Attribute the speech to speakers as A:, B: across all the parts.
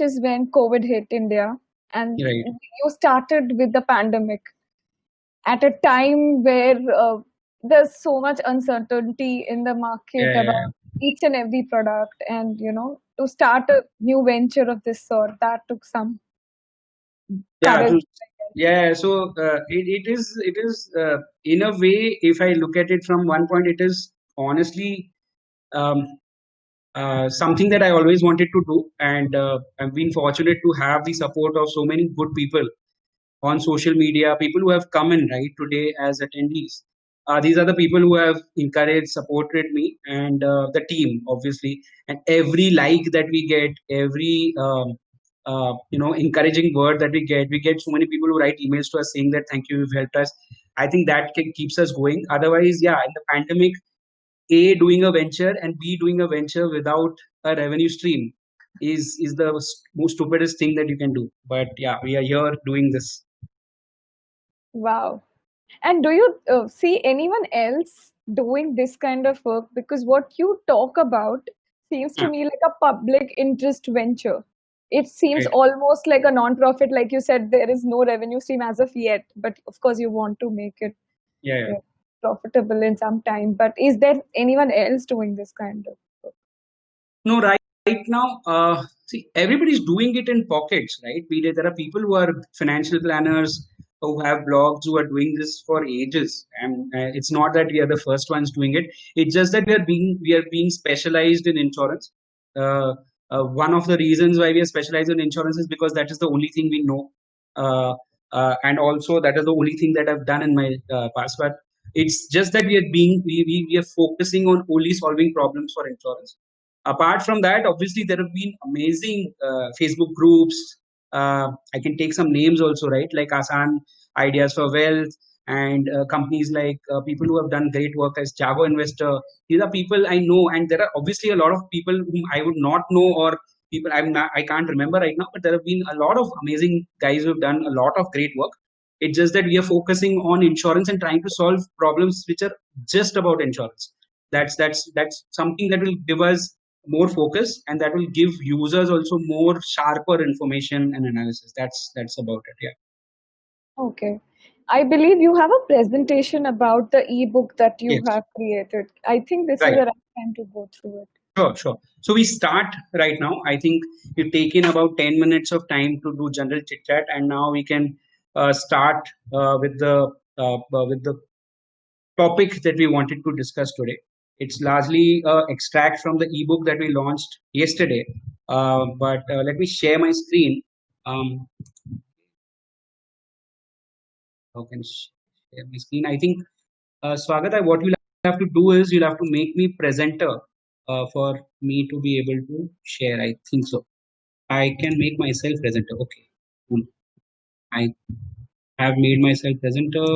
A: is when COVID hit India, and
B: Right.
A: you started with the pandemic at a time where there's so much uncertainty in the market
B: Yeah, yeah,
A: about each and every product, and to start a new venture of this sort, that took some
B: yeah.
A: courage.
B: Yeah. So it is in a way, if I look at it from one point, it is honestly um, something that I always wanted to do, and I've been fortunate to have the support of so many good people on social media, people who have come in right today as attendees. These are the people who have encouraged, supported me, and the team, obviously. And every like that we get, every encouraging word that we get so many people who write emails to us saying that thank you, you've helped us. I think that keeps us going. Otherwise, yeah, in the pandemic, A, doing a venture, and B, doing a venture without a revenue stream is the most stupidest thing that you can do. But yeah, we are here doing this.
A: Wow. And do you see anyone else doing this kind of work? Because what you talk about seems to
B: Ah,
A: me like a public interest venture. It seems
B: right.
A: almost like a non-profit. Like you said, there is no revenue stream as of yet, but of course you want to make it
B: Yeah, yeah.
A: uh, profitable in some time. But is there anyone else doing this kind of work?
B: No, right now, see, everybody's doing it in pockets, right? There are people who are financial planners who have blogs who are doing this for ages, and it's not that we are the first ones doing it. It's just that we are being specialized in insurance. Uh, One of the reasons why we are specialized in insurance is because that is the only thing we know, and also that is the only thing that I've done in my past. But it's just that we are focusing on only solving problems for insurance. Apart from that, obviously there have been amazing Facebook groups. I can take some names also, right? Like Asan Ideas for Wealth, and companies like people who have done great work as Jago Investor. These are people I know, and there are obviously a lot of people whom I would not know, or people I can't remember right now. But there have been a lot of amazing guys who have done a lot of great work. It's just that we are focusing on insurance and trying to solve problems which are just about insurance. That's something that will give us more focus, and that will give users also more sharper information and analysis. That's about it. Yeah.
A: Okay. I believe you have a presentation about the ebook that you
B: Yes.
A: have created. I think this is
B: Right.
A: the right time to go through it.
B: Sure. So we start right now. I think we've taken about 10 minutes of time to do general chit chat, and now we can start with the topic that we wanted to discuss today. It's largely extract from the ebook that we launched yesterday. But let me share my screen. Um, how can share my screen? I think Swagata, what you'll have to do is you'll have to make me presenter for me to be able to share. I think so. I can make myself presenter. Okay, cool. I have made myself presenter.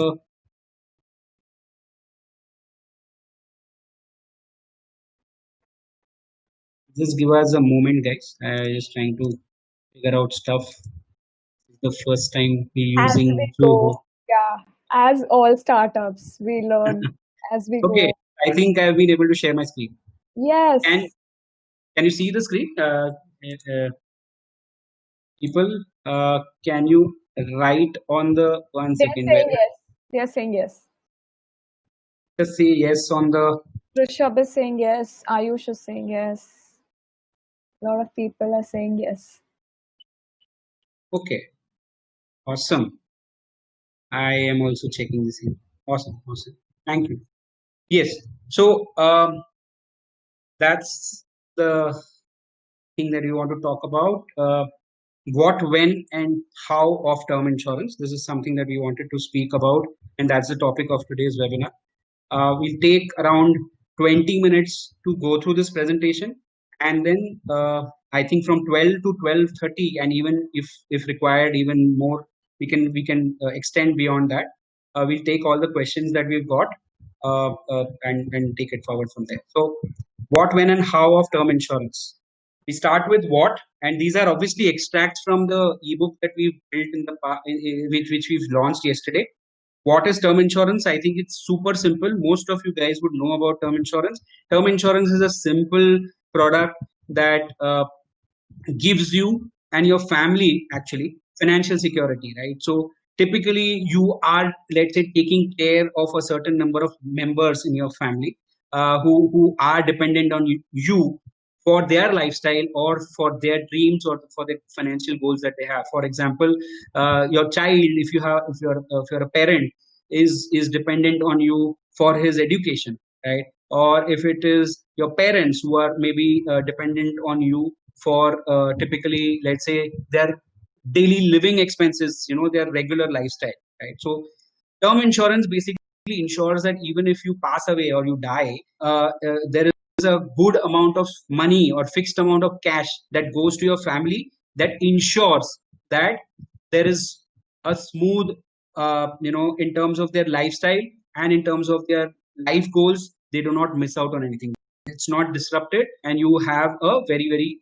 B: Just give us a moment, guys. Just trying to figure out stuff. It's the first time we're
A: As
B: using
A: we go,
B: Zoho.
A: yeah, as all startups, we learn as we
B: Okay,
A: go.
B: I think I've been able to share my screen. Can
A: Yes,
B: can you see the screen? People, can you write on the one
A: they're
B: second where
A: saying yes. They're saying yes.
B: just say yes on the.
A: Rishabh is saying yes. Ayush is saying yes. A lot of people are saying yes.
B: Okay, awesome. I am also checking this in. Awesome. Thank you. Yes. So that's the thing that we want to talk about. What, when, and how of term insurance. This is something that we wanted to speak about, and that's the topic of today's webinar. We'll take around 20 minutes to go through this presentation, and then I think from 12 to 12:30, and even if required, even more, we can extend beyond that. We'll take all the questions that we've got and take it forward from there. So, what, when, and how of term insurance. We start with what, and these are obviously extracts from the ebook that we've built in the which we've launched yesterday. What is term insurance? I think it's super simple. Most of you guys would know about term insurance. Term insurance is a simple product that gives you and your family actually financial security, right? So typically you are, let's say, taking care of a certain number of members in your family who are dependent on you for their lifestyle or for their dreams or for the financial goals that they have. For example, your child, if you're a parent, is dependent on you for his education, right? Or if it is your parents who are maybe dependent on you for typically, let's say, their daily living expenses, their regular lifestyle, right? So term insurance basically ensures that even if you pass away or you die, there is a good amount of money or fixed amount of cash that goes to your family that ensures that there is a smooth, in terms of their lifestyle and in terms of their life goals, they do not miss out on anything. It's not disrupted, and you have a very,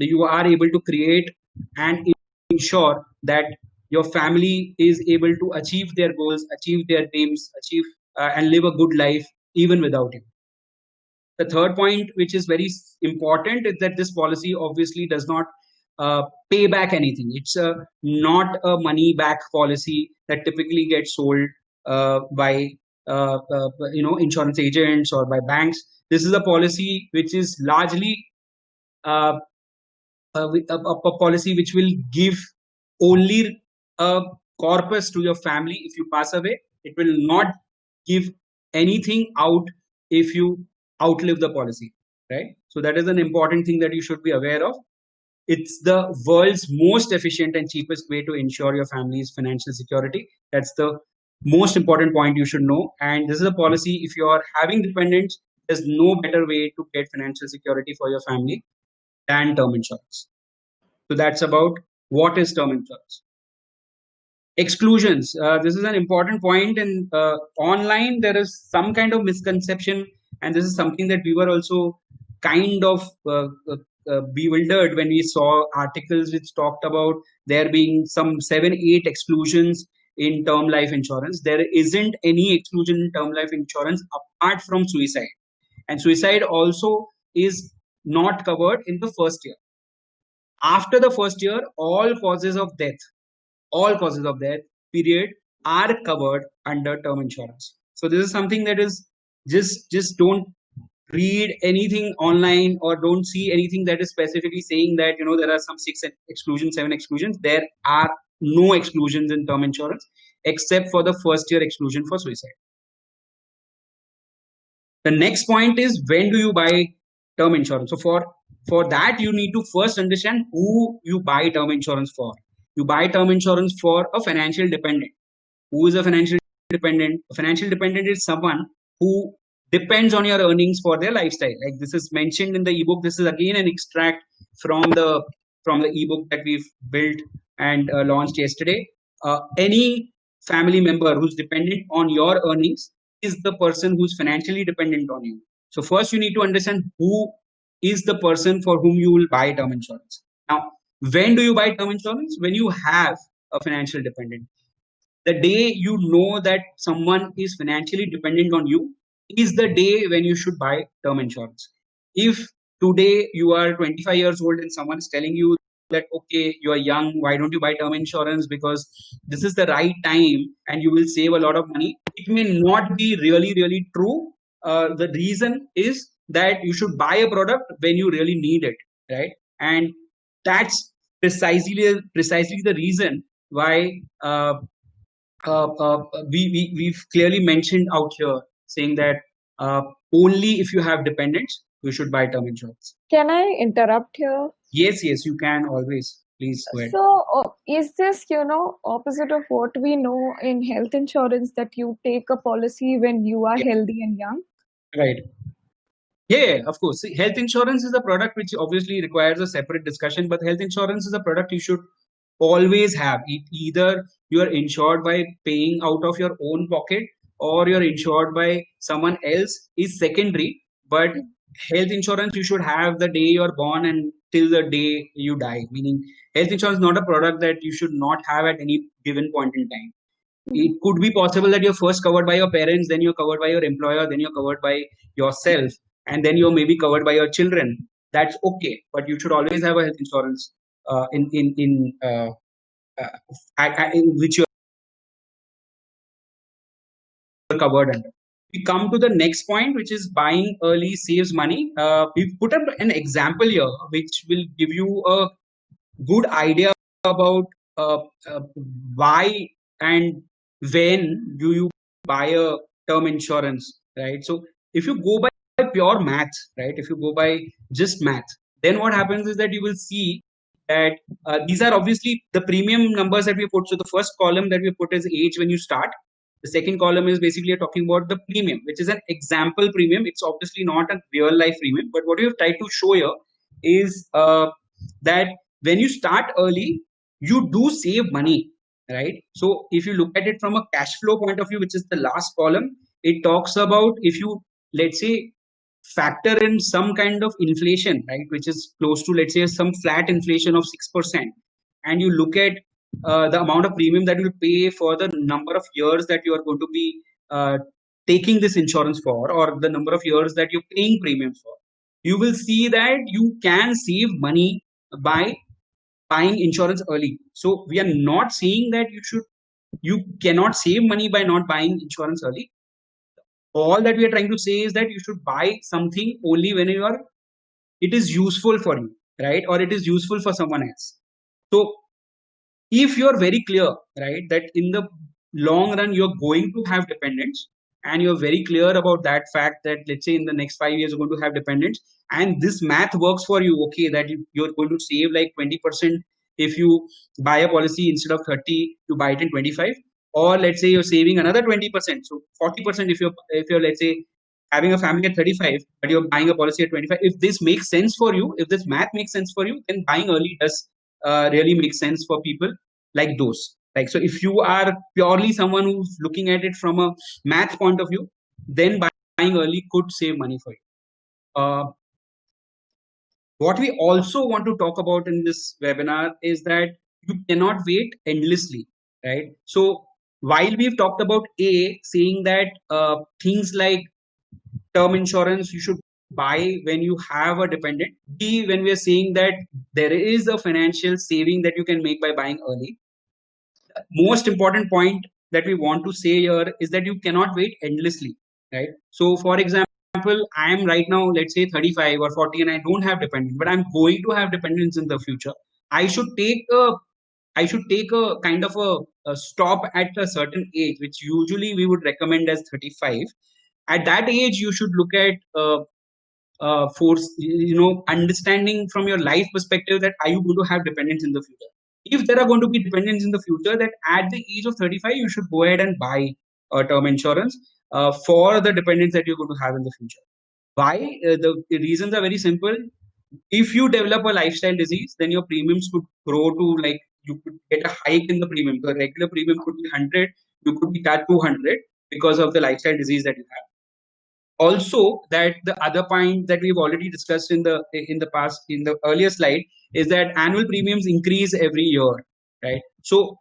B: you are able to create and ensure that your family is able to achieve their goals, achieve their dreams, achieve and live a good life even without you. The third point, which is very important, is that this policy obviously does not pay back anything. It's not a money back policy that typically gets sold by insurance agents or by banks. This is a policy which is largely uh, a policy which will give only a corpus to your family if you pass away. It will not give anything out if you outlive the policy, right? So that is an important thing that you should be aware of. It's the world's most efficient and cheapest way to ensure your family's financial security. That's the most important point you should know. And this is a policy, if you are having dependents, there's no better way to get financial security for your family than term insurance. So that's about what is term insurance. Exclusions. This is an important point. And online, there is some kind of misconception, and this is something that we were also kind of bewildered when we saw articles which talked about there being some 7, 8 exclusions in term life insurance. There isn't any exclusion in term life insurance apart from suicide, and suicide also is not covered in the first year. After the first year, all causes of death period are covered under term insurance. So this is something that is just don't read anything online or don't see anything that is specifically saying that there are some 6 exclusions, 7 exclusions. There are no exclusions in term insurance except for the first year exclusion for suicide. The next point is, when do you buy term insurance? So for that, you need to first understand who you buy term insurance for. You buy term insurance for a financial dependent. Who is a financial dependent? A financial dependent is someone who depends on your earnings for their lifestyle. Like this is mentioned in the ebook. This is again an extract from the ebook that we've built and launched yesterday. Any family member who's dependent on your earnings is the person who's financially dependent on you. So first you need to understand who is the person for whom you will buy term insurance. Now, when do you buy term insurance? When you have a financial dependent. The day you know that someone is financially dependent on you is the day when you should buy term insurance. If today you are 25 years old and someone is telling you that, okay, you are young, why don't you buy term insurance because this is the right time and you will save a lot of money, it may not be really true. The reason is that you should buy a product when you really need it, right? And that's precisely the reason why we've clearly mentioned out here saying that only if you have dependents you should buy term insurance.
A: Can I interrupt here?
B: Yes, you can always. Please go ahead.
A: So, is this, opposite of what we know in health insurance, that you take a policy when you are healthy and young?
B: Right. Yeah, of course. See, health insurance is a product which obviously requires a separate discussion, but health insurance is a product you should always have. Either you are insured by paying out of your own pocket or you're insured by someone else is secondary. But health insurance you should have the day you're born and till the day you die. Meaning, health insurance is not a product that you should not have at any given point in time. It could be possible that you're first covered by your parents, then you're covered by your employer, then you're covered by yourself, and then you're maybe covered by your children. That's okay, but you should always have a health insurance. in which you are covered under. We come to the next point, which is buying early saves money. We put up an example here, which will give you a good idea about uh, uh, why and when do you buy a term insurance, right? So if you go by pure math, right, if you go by just math, then what happens is that you will see that these are obviously the premium numbers that we put. So the first column that we put is age when you start. The second column is basically talking about the premium, which is an example premium. It's obviously not a real life premium, but what we have tried to show here is that when you start early, you do save money, right? So if you look at it from a cash flow point of view, which is the last column, it talks about if you, let's say, factor in some kind of inflation, right, which is close to, let's say, some flat inflation of 6%, and you look at the amount of premium that you pay for the number of years that you are going to be taking this insurance for, or the number of years that you're paying premiums for, you will see that you can save money by buying insurance early. So we are not saying that you cannot save money by not buying insurance early. All that we are trying to say is that you should buy something only when it is useful for you, right, or it is useful for someone else. So if you're very clear, right, that in the long run you're going to have dependents, and you're very clear about that fact that, let's say, in the next 5 years you're going to have dependents, and this math works for you, okay, that you're going to save like 20% if you buy a policy instead of 30, you buy it in 25, or let's say you're saving another 20%, so 40% if you're let's say having a family at 35 but you're buying a policy at 25. If this makes sense for you, if this math makes sense for you, then buying early does really make sense for people like those. Like, so if you are purely someone who's looking at it from a math point of view, then buying early could save money for you. What we also want to talk about in this webinar is that you cannot wait endlessly, right? So while we've talked about A, saying that things like term insurance you should buy when you have a dependent, B, when we are saying that there is a financial saving that you can make by buying early, most important point that we want to say here is that you cannot wait endlessly, right? So for example, I am right now, let's say 35 or 40, and I don't have dependents, but I'm going to have dependents in the future. I should take a kind of a stop at a certain age, which usually we would recommend as 35. At that age, you should look at force, understanding from your life perspective that are you going to have dependents in the future. If there are going to be dependents in the future, that at the age of 35 you should go ahead and buy a term insurance for the dependents that you're going to have in the future. Why? The reasons are very simple. If you develop a lifestyle disease, then your premiums could grow to, like, you could get a hike in the premium. The regular premium could be 100, you could be at 200 because of the lifestyle disease that you have. Also, that the other point that we've already discussed in the past, in the earlier slide, is that annual premiums increase every year, right? So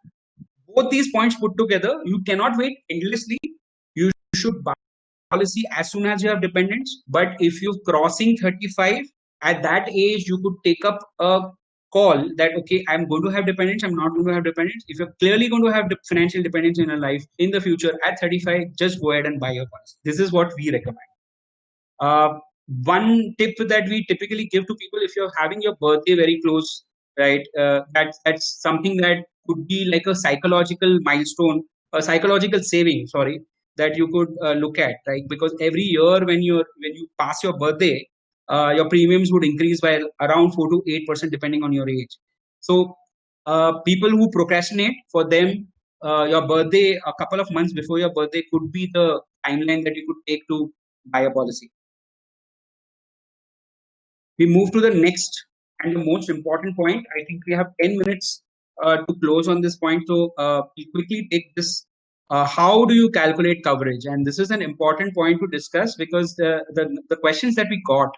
B: both these points put together, you cannot wait endlessly. You should buy policy as soon as you have dependents. But if you're crossing 35, at that age you could take up a call that, okay, I'm going to have dependents, I'm not going to have dependents. If you're clearly going to have financial dependence in your life in the future at 35, just go ahead and buy your policy. This is what we recommend. uh, One tip that we typically give to people, if you're having your birthday very close, right, that's something that could be like a psychological milestone, a psychological saving, sorry, that you could look at, right? Because every year when you pass your birthday, your premiums would increase by around 4 to 8% depending on your age. So people who procrastinate, for them, your birthday, a couple of months before your birthday, could be the timeline that you could take to buy a policy. We move to the next and the most important point. I think we have 10 minutes to close on this point. So we quickly take this. How do you calculate coverage? And this is an important point to discuss, because the questions that we got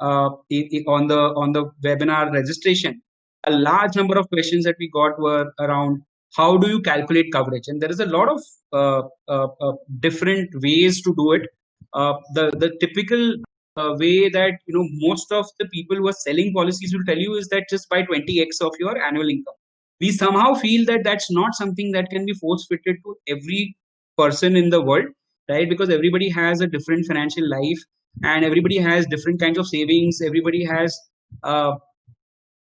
B: on the webinar registration, a large number of questions that we got were around how do you calculate coverage, and there is a lot of different ways to do it. The typical way that most of the people who are selling policies will tell you is that just buy 20x of your annual income. We somehow feel that that's not something that can be force fitted to every person in the world, right? Because everybody has a different financial life, and everybody has different kinds of savings. Everybody has uh,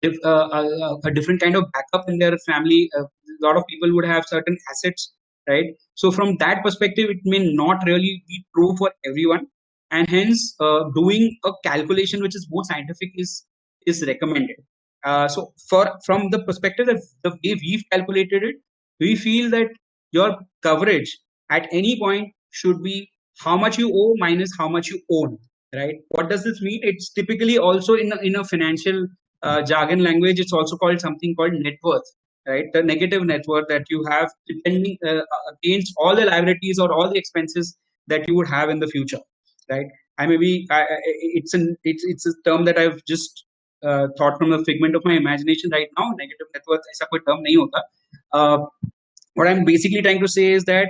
B: a different kind of backup in their family. A lot of people would have certain assets, right? So from that perspective, it may not really be true for everyone, and hence doing a calculation which is more scientific is recommended. So for from the perspective that the way we've calculated it, we feel that your coverage at any point should be how much you owe minus how much you own, right? What does this mean? It's typically also in a financial jargon language, it's also called something called net worth, right? The negative net worth that you have depending against all the liabilities or all the expenses that you would have in the future, right? It's a term that I've just thought from a figment of my imagination right now. Negative net worth ऐसा कोई term नहीं होता. Uh, what I'm basically trying to say is that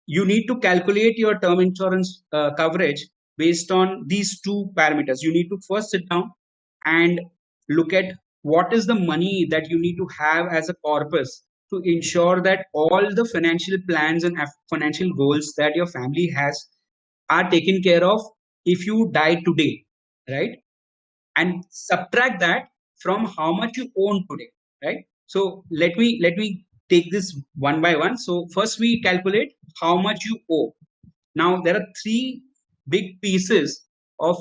B: you need to calculate your term insurance coverage based on these two parameters. You need to first sit down and look at what is the money that you need to have as a corpus to ensure that all the financial plans and financial goals that your family has are taken care of if you die today, right? And subtract that from how much you own today, right? So let me take this one by one. So first we calculate how much you owe. Now there are three big pieces of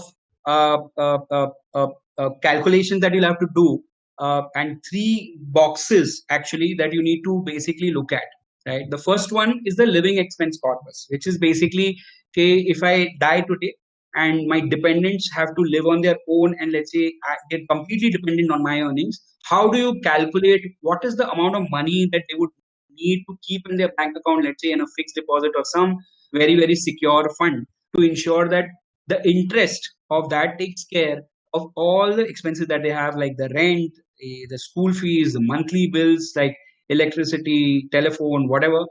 B: uh, uh, uh, calculations that you'll have to do, and three boxes actually that you need to basically look at. Right. The first one is the living expense corpus, which is basically, okay, if I die today and my dependents have to live on their own, and let's say I get completely dependent on my earnings, how do you calculate what is the amount of money that they would need to keep in their bank account, let's say in a fixed deposit or some very very secure fund, to ensure that the interest of that takes care of all the expenses that they have, like the rent, the school fees, the monthly bills like electricity, telephone, whatever,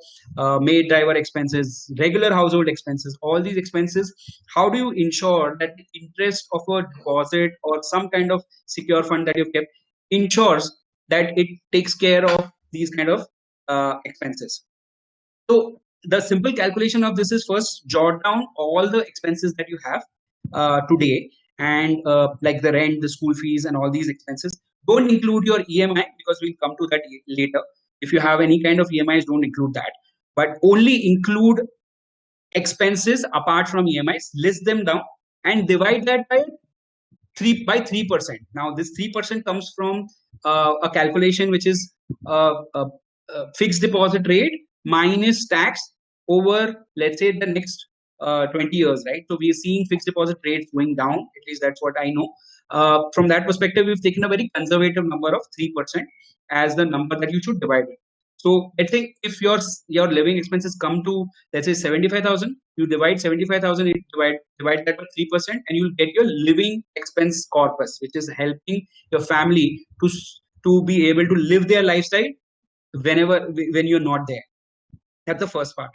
B: maid driver expenses, regular household expenses, all these expenses. How do you ensure that the interest of a deposit or some kind of secure fund that you've kept ensures that it takes care of these kind of expenses? So the simple calculation of this is first jot down all the expenses that you have today, and like the rent, the school fees, and all these expenses. Don't include your EMI because we'll come to that later. If you have any kind of EMIs, don't include that, but only include expenses apart from EMIs. List them down and divide that by 3%. Now this 3% comes from a calculation which is fixed deposit rate minus tax over, let's say, the next 20 years, right? So we are seeing fixed deposit rates going down. At least that's what I know. From that perspective, we've taken a very conservative number of 3% as the number that you should divide it. So let's say if your living expenses come to, let's say, 75,000, you divide 75,000, divide that by 3%, and you'll get your living expense corpus, which is helping your family to be able to live their lifestyle when you're not there. That's the first part.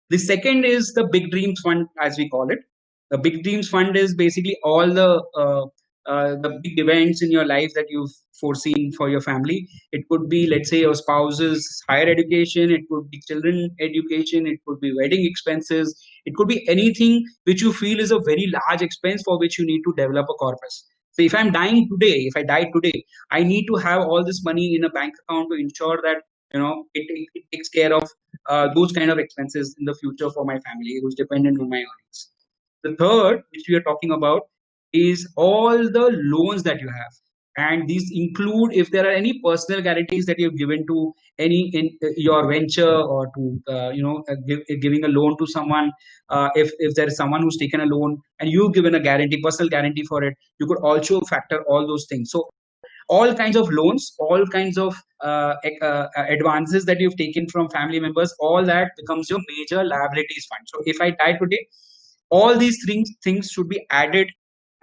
B: The second is the Big Dreams Fund, as we call it. The Big Dreams Fund is basically all the big events in your life that you've foreseen for your family. It could be, let's say, your spouse's higher education. It could be children education. It could be wedding expenses. It could be anything which you feel is a very large expense for which you need to develop a corpus. So if I'm dying today, if I die today, I need to have all this money in a bank account to ensure that it takes care of those kind of expenses in the future for my family who's dependent on my earnings. The third, which we are talking about, is all the loans that you have. And these include if there are any personal guarantees that you've given to any in your venture, or to giving a loan to someone. If there is someone who's taken a loan and you've given a guarantee, personal guarantee for it, you could also factor all those things. So all kinds of loans, all kinds of advances that you've taken from family members, all that becomes your major liabilities fund. So if I die today, all these things should be added,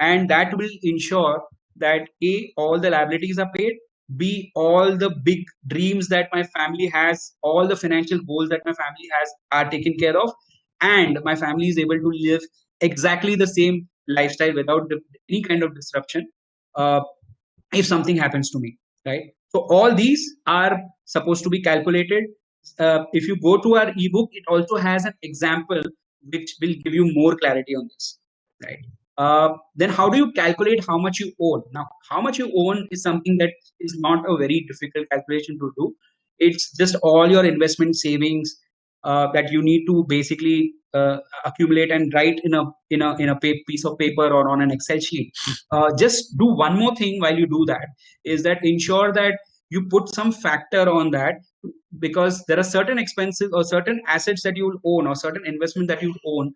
B: and that will ensure that A, all the liabilities are paid, B, all the big dreams that my family has, all the financial goals that my family has are taken care of, and my family is able to live exactly the same lifestyle without any kind of disruption uh, if something happens to me, right? So all these are supposed to be calculated. If you go to our ebook, it also has an example which will give you more clarity on this, right? Then how do you calculate how much you own? Now, how much you own is something that is not a very difficult calculation to do. It's just all your investment savings that you need to basically accumulate and write in a piece of paper or on an Excel sheet. Just do one more thing while you do that, is that ensure that you put some factor on that, because there are certain expenses or certain assets that you will own or certain investment that you own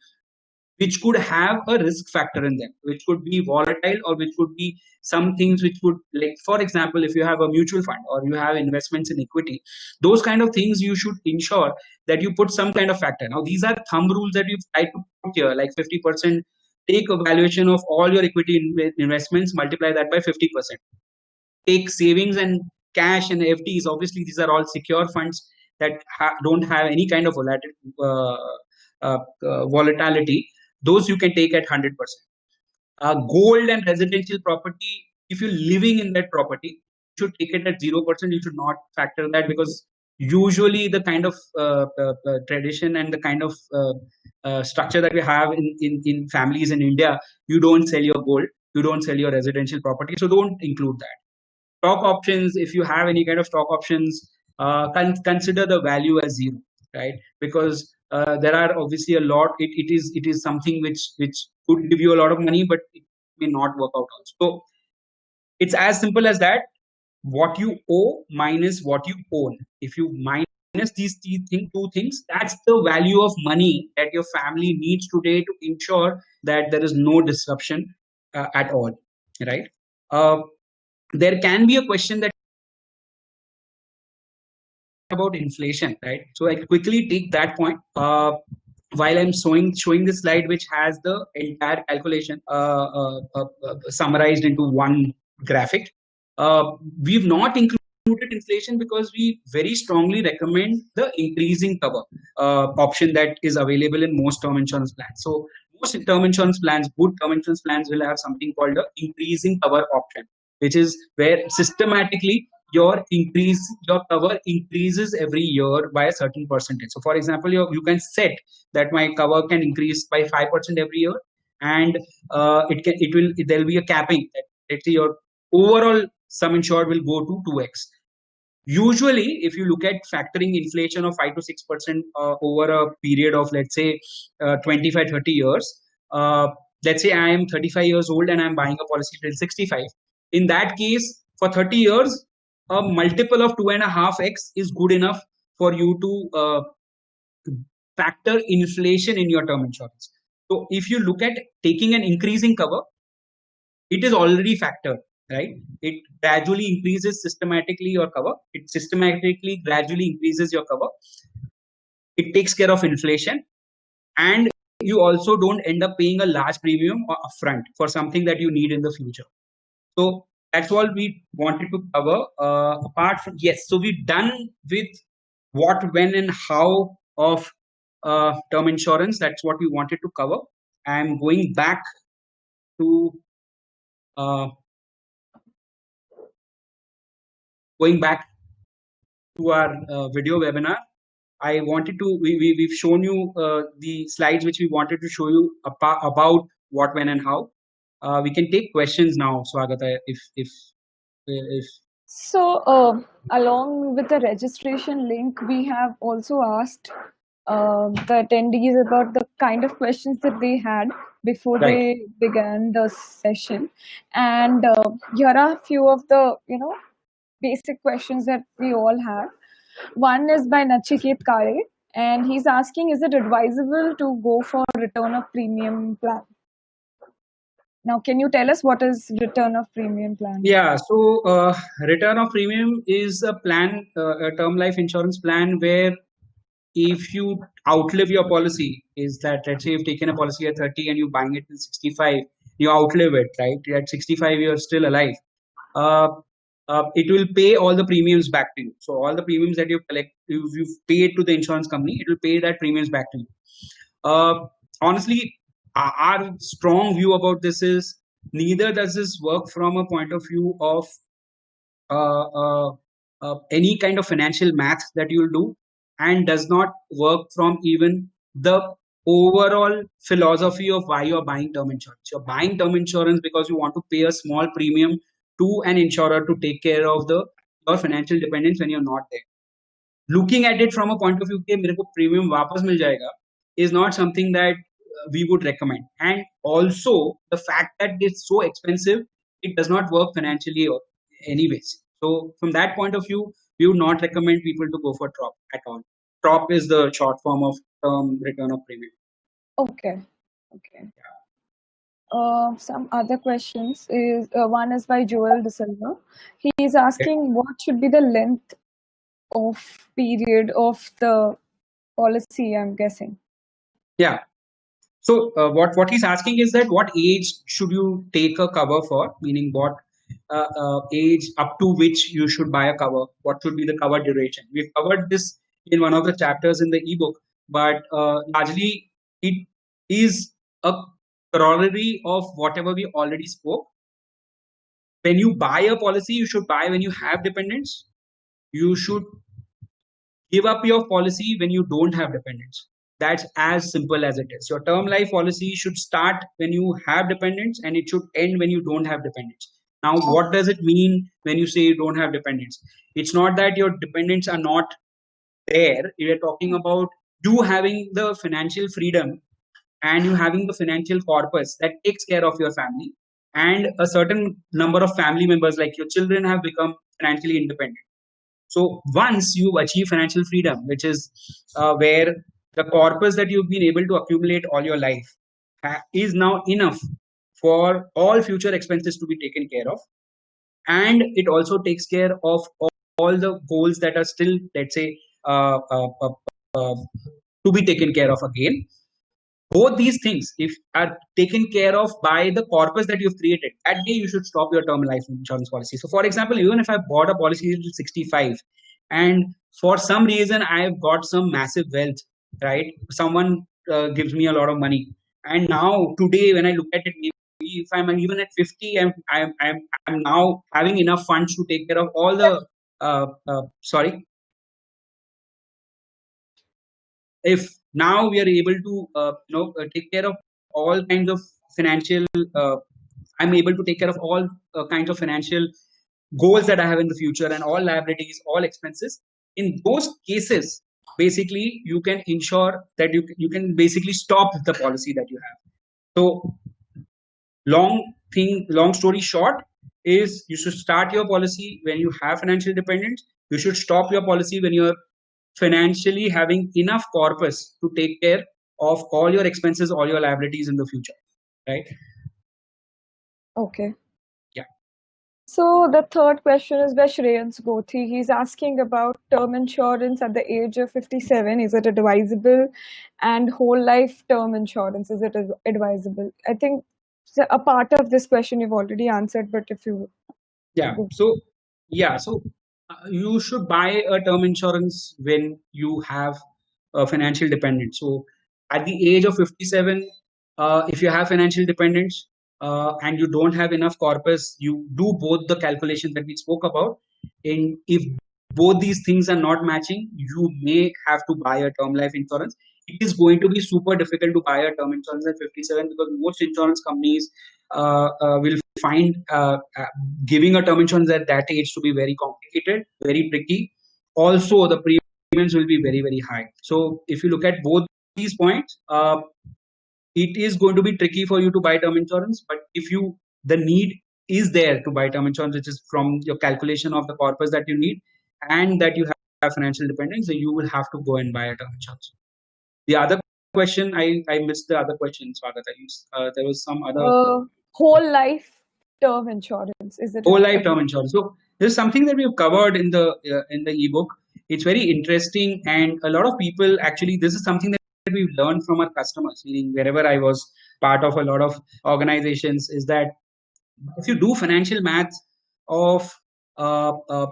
B: which could have a risk factor in them, which could be volatile, or which could be some things which would, like, for example, if you have a mutual fund or you have investments in equity, those kind of things you should ensure that you put some kind of factor. Now, these are thumb rules that you've tried to put here, like 50%. Take a valuation of all your equity investments, multiply that by 50%. Take savings and cash and FDs. Obviously, these are all secure funds that don't have any kind of volatility. Those you can take at 100%. Gold and residential property, if you're living in that property, you should take it at 0%. You should not factor that, because usually the kind of tradition and the kind of structure that we have in families in India, you don't sell your gold, you don't sell your residential property, so don't include that. Stock options, if you have any kind of stock options, consider the value as zero, right? Because there are obviously a lot. It is something which could give you a lot of money, but it may not work out also. So it's as simple as that. What you owe minus what you own. If you minus these two things, that's the value of money that your family needs today to ensure that there is no disruption at all, right? Uh, there can be a question that about inflation, right? So I quickly take that point. While I'm showing this slide, which has the entire calculation summarized into one graphic. We've not included inflation because we very strongly recommend the increasing cover option that is available in most term insurance plans. So most term insurance plans, good term insurance plans, will have something called the increasing cover option, which is where systematically your cover increases every year by a certain percentage. So for example, you can set that my cover can increase by 5% every year, and there'll be a capping that, let's say, your overall sum insured will go to 2x. Usually, if you look at factoring inflation of 5 to 6% over a period of, let's say, 25, 30 years, let's say I am 35 years old and I'm buying a policy till 65. In that case, for 30 years, a multiple of 2.5x is good enough for you to factor inflation in your term insurance. So if you look at taking an increasing cover, it is already factored, right? It gradually increases systematically your cover. It systematically gradually increases your cover. It takes care of inflation, and you also don't end up paying a large premium upfront for something that you need in the future. So that's all we wanted to cover. Apart from, yes, so we're done with what, when, and how of term insurance. That's what we wanted to cover. I'm going back to uh, our video webinar. I wanted to, we've shown you the slides which we wanted to show you about what, when, and how. We can take questions now, Swagata, if
A: So, along with the registration link, we have also asked the attendees about the kind of questions that they had before
B: right.
A: they began the session. And here are a few of the, basic questions that we all have. One is by Nachiket Kare, and he's asking, is it advisable to go for return of premium plan? Now, can you tell us what is return of premium plan?
B: Yeah, so return of premium is a plan, a term life insurance plan, where if you outlive your policy, is that, let's say you've taken a policy at 30 and you're buying it till 65, you outlive it, right? At 65, you're still alive. It will pay all the premiums back to you. So all the premiums that you collect, you've paid to the insurance company, it will pay that premiums back to you. Honestly, our strong view about this is neither does this work from a point of view of uh, uh, any kind of financial math that you'll do, and does not work from even the overall philosophy of why you're buying term insurance. You're buying term insurance because you want to pay a small premium to an insurer to take care of the your financial dependence when you're not there. Looking at it from a point of view कि मेरे को premium वापस मिल जाएगा is not something that we would recommend. And also the fact that it's so expensive, it does not work financially or anyways. So from that point of view, we would not recommend people to go for TROP at all. TROP is the short form of return of premium.
A: Okay. Okay. Some other questions is one is by Joel De Silva. He is asking what should be the length of period of the policy, I'm guessing.
B: Yeah. So what he's asking is that what age should you take a cover for? Meaning what age up to which you should buy a cover? What should be the cover duration? We've covered this in one of the chapters in the ebook, but largely it is a corollary of whatever we already spoke. When you buy a policy, you should buy when you have dependents. You should give up your policy when you don't have dependents. That's as simple as it is. Your term life policy should start when you have dependents and it should end when you don't have dependents. Now, what does it mean when you say you don't have dependents? It's not that your dependents are not there. We're talking about you having the financial freedom and you having the financial corpus that takes care of your family, and a certain number of family members like your children have become financially independent. So once you achieve financial freedom, which is where the corpus that you've been able to accumulate all your life is now enough for all future expenses to be taken care of, and it also takes care of all the goals that are still, let's say, to be taken care of again. Both these things, if are taken care of by the corpus that you've created, that day you should stop your term life insurance policy. So, for example, even if I bought a policy till 65, and for some reason I've got some massive wealth, right? Someone gives me a lot of money, and now today when I look at it, maybe if I'm even at 50, I'm now having enough funds to take care of all the sorry. If now we are able to take care of all kinds of financial I'm able to take care of all kinds of financial goals that I have in the future and all liabilities, all expenses. In those cases, basically you can ensure that you can basically stop the policy that you have. So long story short is you should start your policy when you have financial dependence. You should stop your policy when you're financially having enough corpus to take care of all your expenses, all your liabilities in the future, right?
A: Okay.
B: Yeah.
A: So the third question is by Shreyans Gothi. He's asking about term insurance at the age of 57. Is it advisable? And whole life term insurance, is it advisable? I think a part of this question you've already answered, but if you...
B: Yeah. So you should buy a term insurance when you have financial dependence. So at the age of 57, if you have financial dependence and you don't have enough corpus, you do both the calculations that we spoke about. And if both these things are not matching, you may have to buy a term life insurance. It is going to be super difficult to buy a term insurance at 57 because most insurance companies will find giving a term insurance at that age to be very complicated, very tricky. Also, the premiums will be very, very high. So if you look at both these points, it is going to be tricky for you to buy term insurance. But if the need is there to buy term insurance, which is from your calculation of the corpus that you need and that you have financial dependence, then you will have to go and buy a term insurance. The other question, I missed the other question, Swagata. There was some other...
A: whole life term insurance, is it
B: whole life term insurance. So this is something that we've covered in the ebook. It's very interesting, and a lot of people actually, this is something that we've learned from our customers. Meaning, wherever I was part of a lot of organizations, is that if you do financial maths of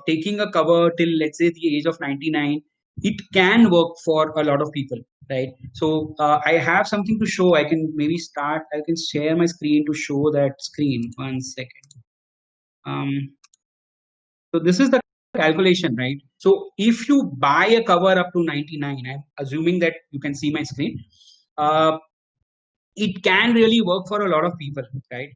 B: taking a cover till, let's say, the age of 99, it can work for a lot of people, right? So I have something to show. I can maybe start. I can share my screen to show that screen. 1 second. So this is the calculation, right? So if you buy a cover up to 99, I'm assuming that you can see my screen. It can really work for a lot of people, right?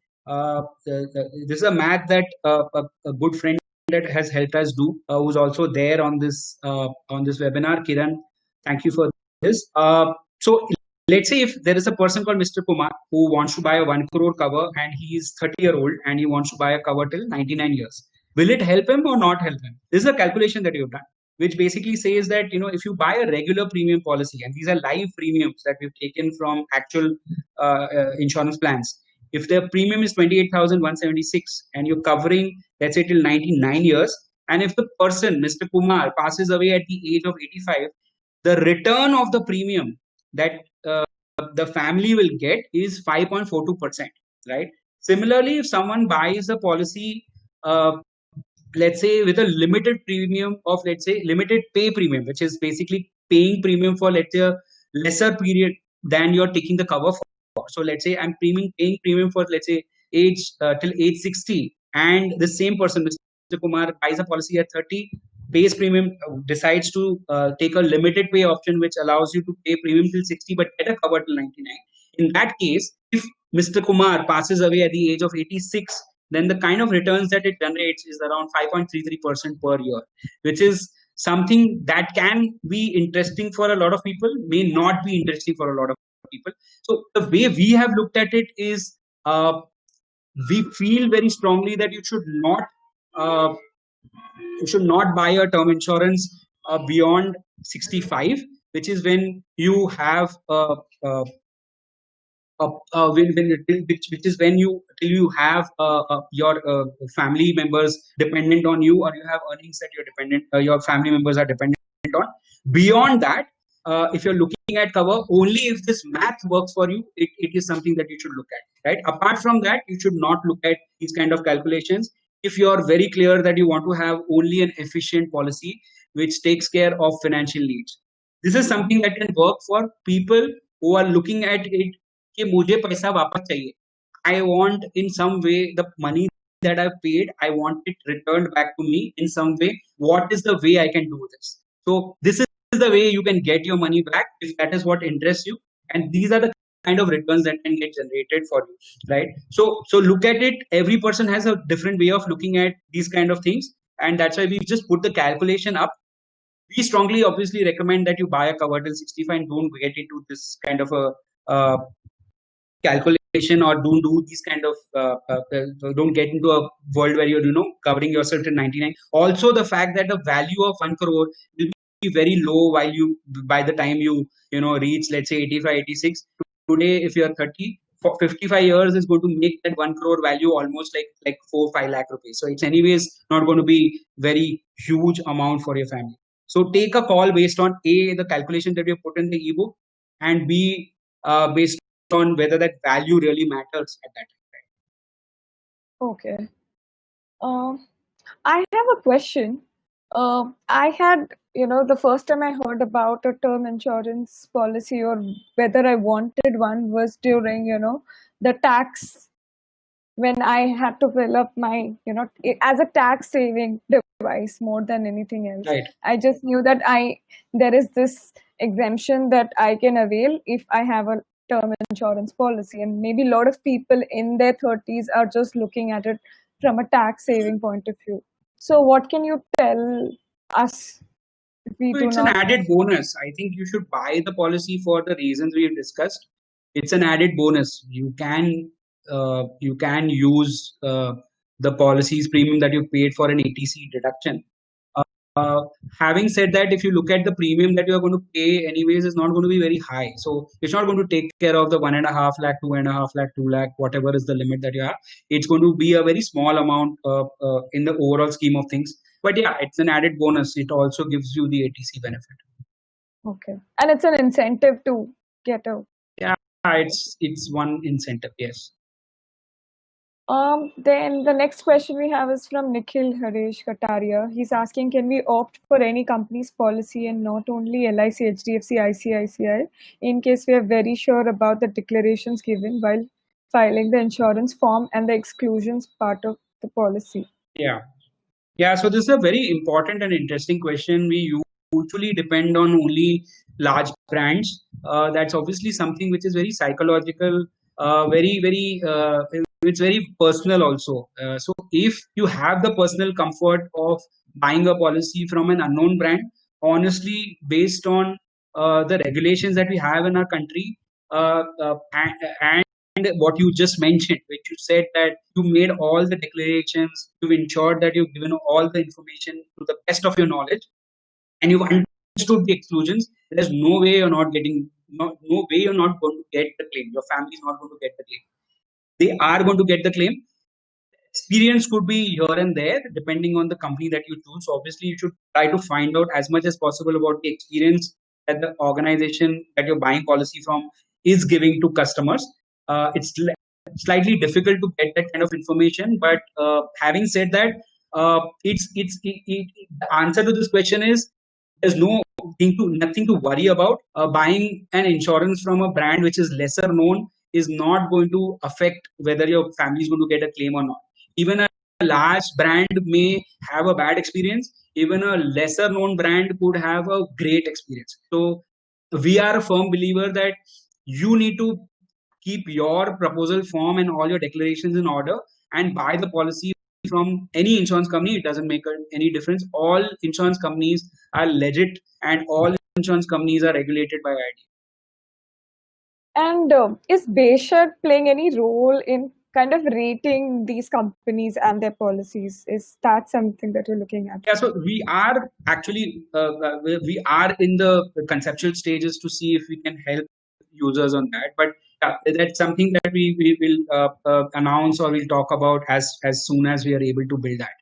B: This is a math that a good friend that has helped us do, who's also there on this webinar. Kiran, thank you for this. So let's say if there is a person called Mr. Kumar who wants to buy a 1 crore cover and he is 30-year-old and he wants to buy a cover till 99 years. Will it help him or not help him? This is a calculation that you've done, which basically says that if you buy a regular premium policy, and these are live premiums that we've taken from actual insurance plans. If the premium is 28,176 and you're covering, let's say, till 99 years, and if the person, Mr. Kumar, passes away at the age of 85, the return of the premium that the family will get is 5.42%, right? Similarly, if someone buys a policy, let's say with a limited premium of, let's say, limited pay premium, which is basically paying premium for, let's say, a lesser period than you're taking the cover for. So let's say I'm paying premium for, let's say, age till age 60, and the same person, Mr. Kumar, buys a policy at 30, pays premium, decides to take a limited pay option, which allows you to pay premium till 60 but get a cover till 99. In that case, if Mr. Kumar passes away at the age of 86, then the kind of returns that it generates is around 5.33% per year, which is something that can be interesting for a lot of people, may not be interesting for a lot of people. So the way we have looked at it is, we feel very strongly that uh, you should not buy a term insurance beyond 65, which is when you have which is when you till you have your family members dependent on you, or you have earnings that your family members are dependent on. Beyond that, if you're looking at cover only if this math works for you, it is something that you should look at, right? Apart from that, you should not look at these kind of calculations if you are very clear that you want to have only an efficient policy which takes care of financial needs. This is something that can work for people who are looking at it कि मुझे पैसा वापस चाहिए. I want in some way the money that I've paid, I want it returned back to me in some way. What is the way I can do this? So this is the way you can get your money back if that is what interests you. And these are the kind of returns that can get generated for you, right? So look at it. Every person has a different way of looking at these kind of things. And that's why we just put the calculation up. We strongly obviously recommend that you buy a cover till 65 and don't get into this kind of a calculation, or don't do these kind of don't get into a world where you're covering yourself till 99. Also, the fact that the value of 1 crore will be very low while you by the time you reach, let's say, 85, 86. Today, if you're 30, for 55 years is going to make that 1 crore value almost like 4-5 lakh rupees. So it's anyways not going to be very huge amount for your family. So take a call based on A, the calculation that you put in the ebook, and B, based on whether that value really matters at that time.
A: Okay. I have a question. I had, the first time I heard about a term insurance policy or whether I wanted one was during, the tax, when I had to fill up my, as a tax saving device more than anything else.
B: Right.
A: I just knew that there is this exemption that I can avail if I have a term insurance policy, and maybe a lot of people in their 30s are just looking at it from a tax saving point of view. So what can you tell us if we do
B: It's an added bonus. I think you should buy the policy for the reasons we've discussed. It's an added bonus. You can use the policy's premium that you paid for an ATC deduction. Having said that, if you look at the premium that you are going to pay anyways, is not going to be very high. So it's not going to take care of the 1.5 lakh, 2.5 lakh, 2 lakh, whatever is the limit that you have. It's going to be a very small amount in the overall scheme of things. But yeah, it's an added bonus. It also gives you the ATC benefit.
A: Okay. And it's an incentive to get a...
B: Yeah, it's one incentive, yes.
A: Then the next question we have is from Nikhil Harish Kataria. He's asking, can we opt for any company's policy and not only LIC, HDFC, ICICI, in case we are very sure about the declarations given while filing the insurance form and the exclusions part of the policy?
B: Yeah. Yeah, so this is a very important and interesting question. We usually depend on only large brands. That's obviously something which is very psychological, it's very personal also. So if you have the personal comfort of buying a policy from an unknown brand, honestly, based on the regulations that we have in our country, and what you just mentioned, which you said that you made all the declarations, you've ensured that you've given all the information to the best of your knowledge, and you've understood the exclusions. There's no way you're not getting, no way you're not going to get the claim. Your family is not going to get the claim. They are going to get the claim. Experience could be here and there depending on the company that you choose. So obviously, you should try to find out as much as possible about the experience that the organization that you're buying policy from is giving to customers. It's slightly difficult to get that kind of information, but having said that, the answer to this question is there's nothing to worry about. Buying an insurance from a brand which is lesser known is not going to affect whether your family is going to get a claim or not. Even a large brand may have a bad experience. Even a lesser known brand could have a great experience. So we are a firm believer that you need to keep your proposal form and all your declarations in order and buy the policy from any insurance company. It doesn't make any difference. All insurance companies are legit and all insurance companies are regulated by IRDAI.
A: And is Beshak playing any role in kind of rating these companies and their policies? Is that something that you're looking at?
B: Yeah, so we are actually we are in the conceptual stages to see if we can help users on that. But that's something that we will announce or we'll talk about as soon as we are able to build that.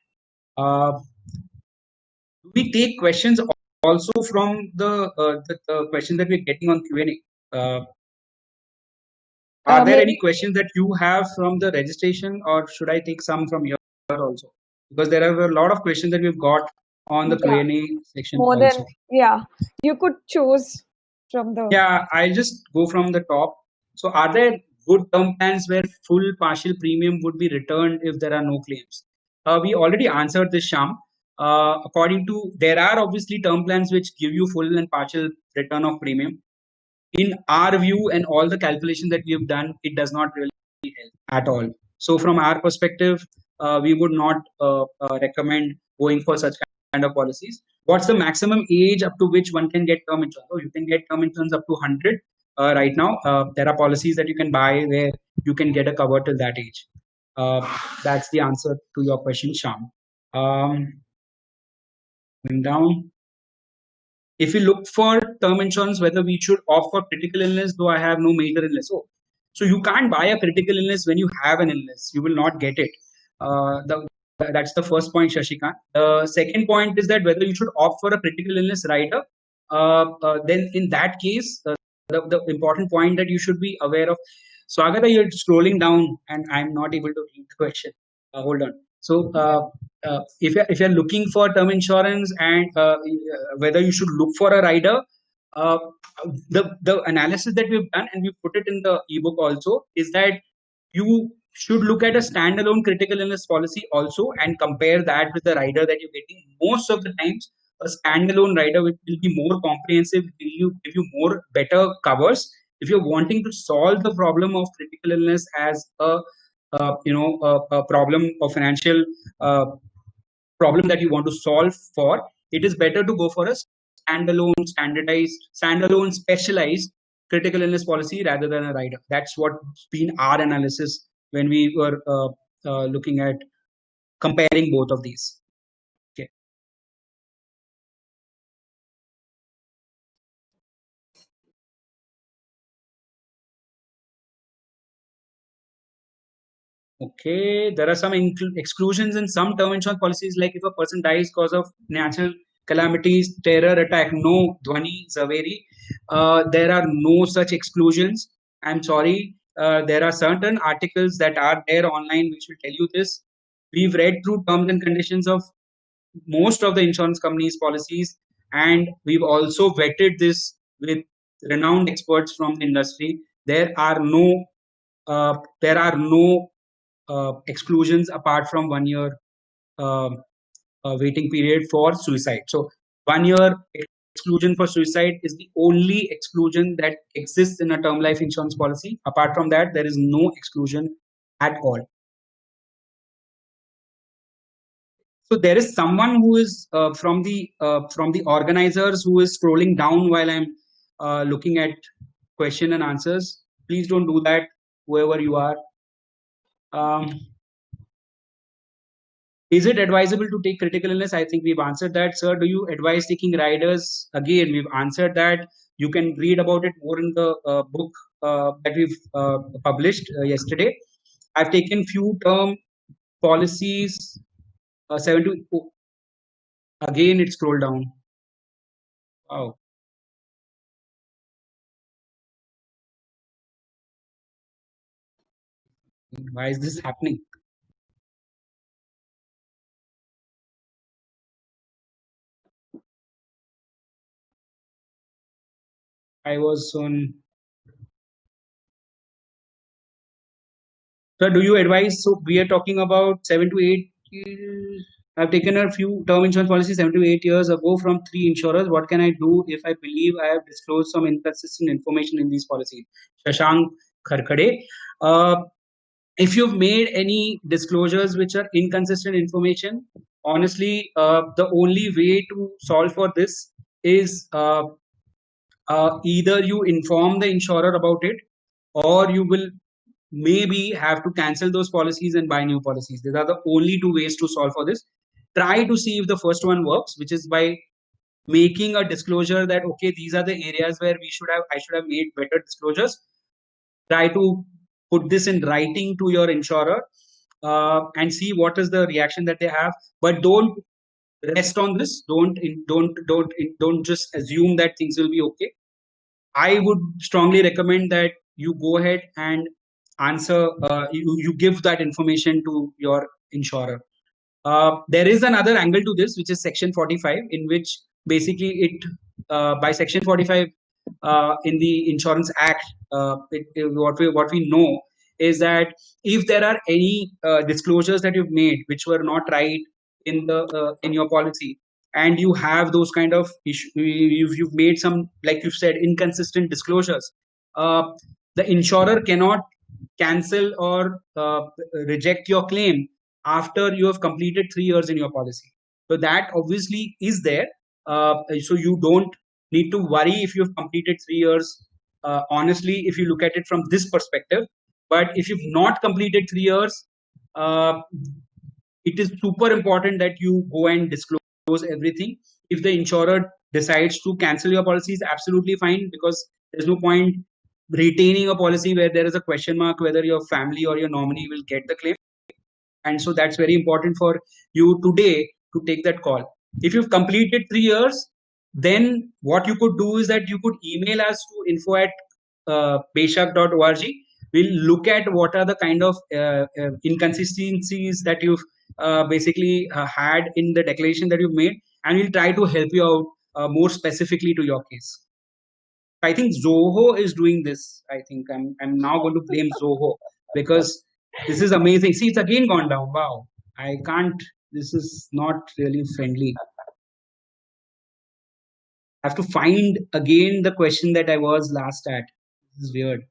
B: We take questions also from the question that we're getting on Q&A. Are there any questions that you have from the registration, or should I take some from here also? Because there are a lot of questions that we've got on the Q&A section
A: more
B: also.
A: than, yeah, you could choose from the.
B: Yeah, I'll just go from the top. So are there good term plans where full partial premium would be returned if there are no claims? We already answered this, Sham. According to, there are obviously term plans which give you full and partial return of premium. In our view and all the calculations that we have done, it does not really help at all. So from our perspective, we would not recommend going for such kind of policies. What's the maximum age up to which one can get term insurance? Oh, you can get term insurance up to 100 right now. There are policies that you can buy where you can get a cover till that age. That's the answer to your question, Sham. Going down. If we look for term insurance, whether we should opt for critical illness, though I have no major illness. So you can't buy a critical illness when you have an illness. You will not get it. That's the first point, Shashikant. The second point is that whether you should opt for a critical illness rider, then in that case, the important point that you should be aware of. Swagata, you're scrolling down and I'm not able to read the question. Hold on. So if you're looking for term insurance and whether you should look for a rider, the analysis that we've done and we put it in the ebook also is that you should look at a standalone critical illness policy also and compare that with the rider that you're getting. Most of the times, a standalone rider will be more comprehensive, will give you more better covers. If you're wanting to solve the problem of critical illness as a problem or financial problem that you want to solve for, it is better to go for a standalone specialized critical illness policy rather than a rider. That's what's been our analysis when we were looking at comparing both of these. Okay. Okay, there are some exclusions in some term insurance policies, like if a person dies because of natural calamities, terror attack. No, Dhwani Zaveri, there are no such exclusions. I'm sorry. there are certain articles that are there online which will tell you this. We've read through terms and conditions of most of the insurance companies' policies, and we've also vetted this with renowned experts from the industry. There are no exclusions apart from 1 year uh, waiting period for suicide. So 1 year exclusion for suicide is the only exclusion that exists in a term life insurance policy. Apart from that, there is no exclusion at all. So there is someone who is from the organizers who is scrolling down while I'm looking at question and answers. Please don't do that, whoever you are. Um, Is it advisable to take critical illness? I think we've answered that. Sir, do you advise taking riders? Again, we've answered that. You can read about it more in the book that we've published yesterday. I've taken few term policies, 7 to oh, again it scrolled down. Wow. Why is this happening? I was on. Sir, do you advise? So we are talking about 7 to 8 years. I've taken a few term insurance policies 7 to 8 years ago from 3 insurers. What can I do if I believe I have disclosed some inconsistent information in these policies? Shashank Kharkade. Uh, if you've made any disclosures which are inconsistent information, honestly, the only way to solve for this is either you inform the insurer about it, or you will maybe have to cancel those policies and buy new policies. These are the only two ways to solve for this. Try to see if the first one works, which is by making a disclosure that okay, these are the areas where I should have made better disclosures. Try to put this in writing to your insurer and see what is the reaction that they have. But don't rest on this. Don't just assume that things will be okay. I would strongly recommend that you go ahead and you give that information to your insurer. There is another angle to this, which is Section 45, in which basically by Section 45 in the Insurance Act, what we know is that if there are any disclosures that you've made which were not right in your policy, and you have those kind of you've made some, like you've said, inconsistent disclosures, uh, the insurer cannot cancel or reject your claim after you have completed 3 years in your policy. So that obviously is there. So you don't need to worry if you've completed 3 years. Honestly, if you look at it from this perspective, but if you've not completed 3 years, uh, it is super important that you go and disclose everything. If the insurer decides to cancel your policy, is absolutely fine, because there's no point retaining a policy where there is a question mark whether your family or your nominee will get the claim. And so that's very important for you today to take that call. If you've completed 3 years, then what you could do is that you could email us to info@beshak.org. We'll look at what are the kind of inconsistencies that you've basically had in the declaration that you've made, and we'll try to help you out more specifically to your case. I think Zoho is doing this. I think I'm now going to blame Zoho, because this is amazing. See, it's again gone down. Wow. I can't. This is not really friendly. I have to find again the question that I was last at. This is weird.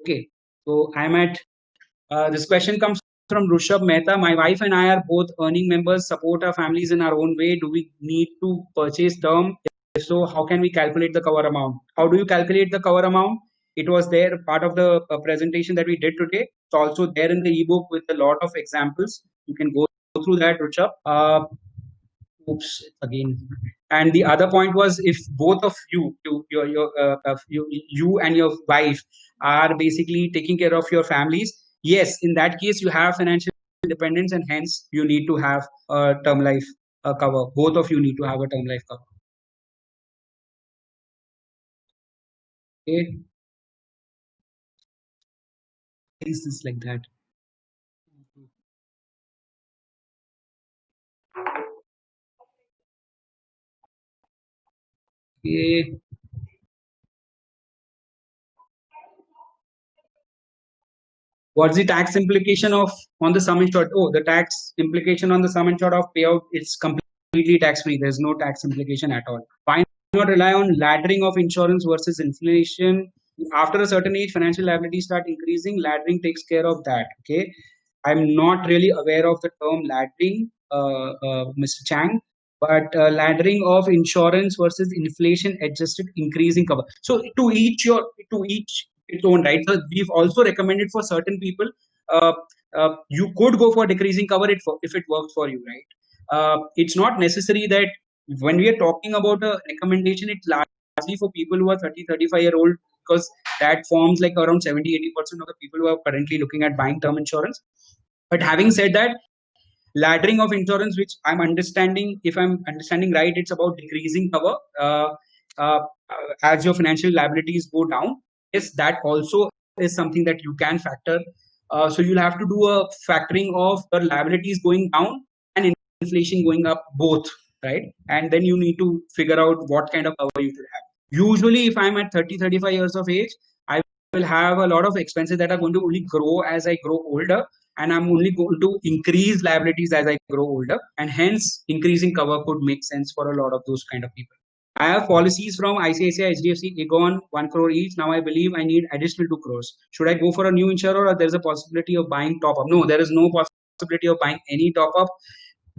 B: Okay. So I'm at this question comes from Rushabh Mehta. My wife and I are both earning members, support our families in our own way. Do we need to purchase term? If so, how can we calculate the cover amount? How do you calculate the cover amount? It was there, part of the presentation that we did today. It's also there in the ebook with a lot of examples. You can go through that, Rushabh. Oops, again. And the other point was, if both of you and your wife are basically taking care of your families, yes, in that case you have financial independence, and hence you need to have a term life cover. Both of you need to have a term life cover. Okay. is this like that? Okay. What's the tax implication of on the sum insured? Oh, the tax implication on the sum insured of payout is completely tax free. There's no tax implication at all. Why not rely on laddering of insurance versus inflation? After a certain age, financial liabilities start increasing. Laddering takes care of that. Okay, I'm not really aware of the term laddering, Mr. Chang, but laddering of insurance versus inflation adjusted increasing cover. So to each its own, right. So we've also recommended for certain people, uh, you could go for decreasing cover if it works for you, right. It's not necessary that when we are talking about a recommendation, it's largely for people who are 30, 35-year-old, because that forms like around 70, 80% of the people who are currently looking at buying term insurance. But having said that, laddering of insurance, which I'm understanding, if I'm understanding right, it's about decreasing cover uh, as your financial liabilities go down. Yes, that also is something that you can factor. So you'll have to do a factoring of your liabilities going down and inflation going up both, right? And then you need to figure out what kind of cover you should have. Usually, if I'm at 30, 35 years of age, I will have a lot of expenses that are going to only grow as I grow older, and I'm only going to increase liabilities as I grow older, and hence increasing cover could make sense for a lot of those kind of people. I have policies from ICICI, HDFC, Aegon, 1 crore each. Now I believe I need additional 2 crores. Should I go for a new insurer, or there's a possibility of buying top up? No, there is no possibility of buying any top up.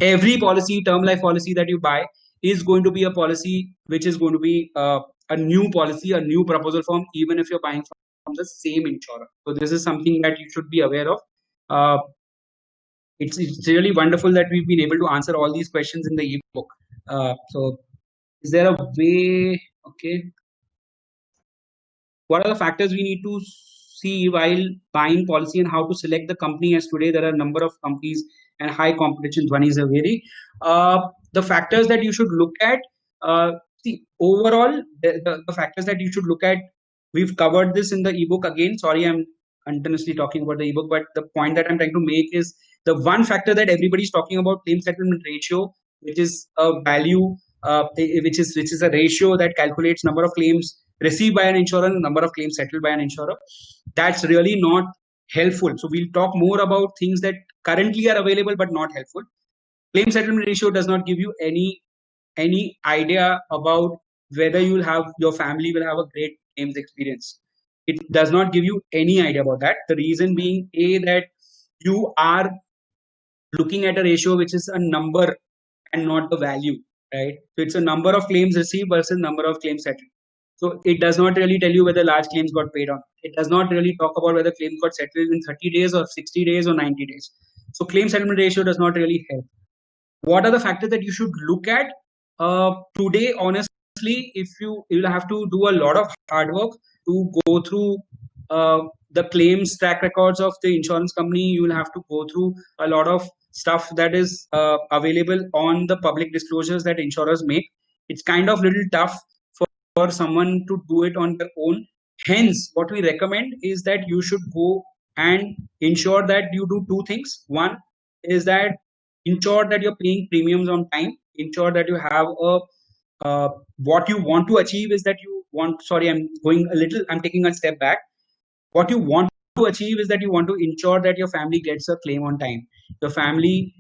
B: Every policy, term life policy that you buy is going to be a policy which is going to be a new policy, a new proposal form, even if you're buying from the same insurer. So this is something that you should be aware of. Uh, it's really wonderful that we've been able to answer all these questions in the ebook. So is there a way? Okay. What are the factors we need to see while buying policy, and how to select the company, as today there are a number of companies and high competition? One is a very the factors that you should look at. See, overall, the factors that you should look at, we've covered this in the ebook. Again, sorry, I'm continuously talking about the ebook, but the point that I'm trying to make is the one factor that everybody's talking about, claim settlement ratio, which is a value, which is a ratio that calculates number of claims received by an insurer and number of claims settled by an insurer. That's really not helpful. So we'll talk more about things that currently are available but not helpful. Claim settlement ratio does not give you any idea about whether your family will have a great claims experience. It does not give you any idea about that. The reason being, that you are looking at a ratio which is a number and not the value, right? So it's a number of claims received versus number of claims settled. So it does not really tell you whether large claims got paid on. It does not really talk about whether claims got settled in 30 days or 60 days or 90 days. So claim settlement ratio does not really help. What are the factors that you should look at? Today, honestly, if you'll have to do a lot of hard work to go through the claims track records of the insurance company. You will have to go through a lot of stuff that is available on the public disclosures that insurers make. It's kind of little tough for someone to do it on their own. Hence, what we recommend is that you should go and ensure that you do two things. One is that ensure that you're paying premiums on time. Ensure that you have what you want to achieve is that you want. Sorry, I'm taking a step back. What you want to achieve is that you want to ensure that your family gets a claim on time. Your family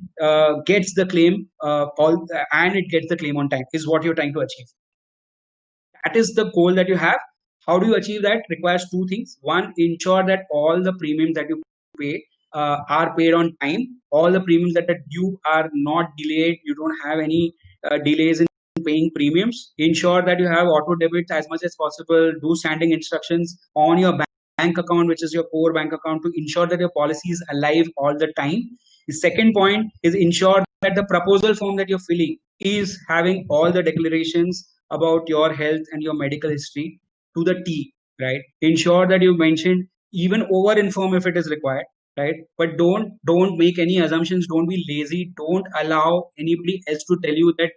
B: gets the claim and it gets the claim on time is what you're trying to achieve. That is the goal that you have. How do you achieve that? Requires two things. One, ensure that all the premiums that you pay are paid on time. All the premiums that are due are not delayed. You don't have any delays in paying premiums. Ensure that you have auto debits as much as possible. Do standing instructions on your bank account, which is your core bank account, to ensure that your policy is alive all the time. The second point is ensure that the proposal form that you're filling is having all the declarations about your health and your medical history to the T, right? Ensure that you mentioned, even over inform if it is required, right? But don't make any assumptions. Don't be lazy. Don't allow anybody else to tell you that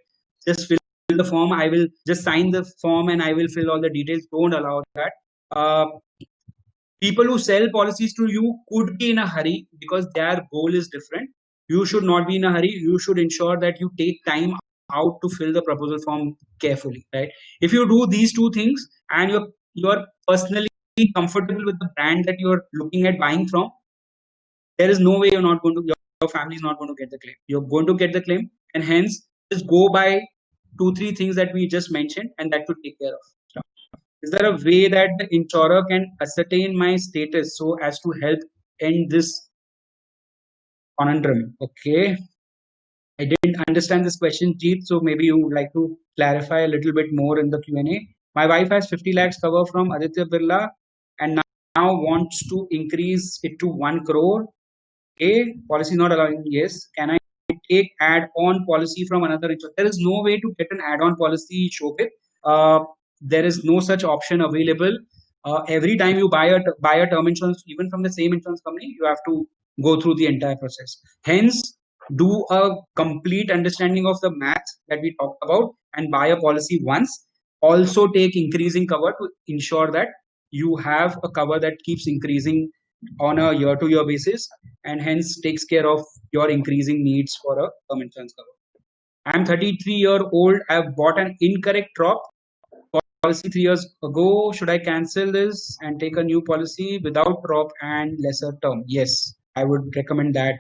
B: just fill the form. I will just sign the form and I will fill all the details. Don't allow that. People who sell policies to you could be in a hurry because their goal is different. You should not be in a hurry. You should ensure that you take time out to fill the proposal form carefully, right? If you do these two things and you're personally comfortable with the brand that you're looking at buying from, there is no way your family is not going to get the claim. You're going to get the claim, and hence just go by 2-3 things that we just mentioned, and that will take care of. Is there a way that the insurer can ascertain my status so as to help end this conundrum? Okay, I didn't understand this question, Jeet, so maybe you would like to clarify a little bit more in the Q&A. My wife has 50 lakhs cover from Aditya Birla and now wants to increase it to 1 crore. A policy not allowing, yes. Can I take add-on policy from another insurer? There is no way to get an add-on policy, Shobhit. There is no such option available. Every time you buy a term insurance, even from the same insurance company, you have to go through the entire process. Hence, do a complete understanding of the math that we talked about and buy a policy once. Also take increasing cover to ensure that you have a cover that keeps increasing on a year-to-year basis and hence takes care of your increasing needs for a term insurance cover. I'm 33-year-old. I've bought an incorrect drop policy 3 years ago. Should I cancel this and take a new policy without drop and lesser term? Yes, I would recommend that,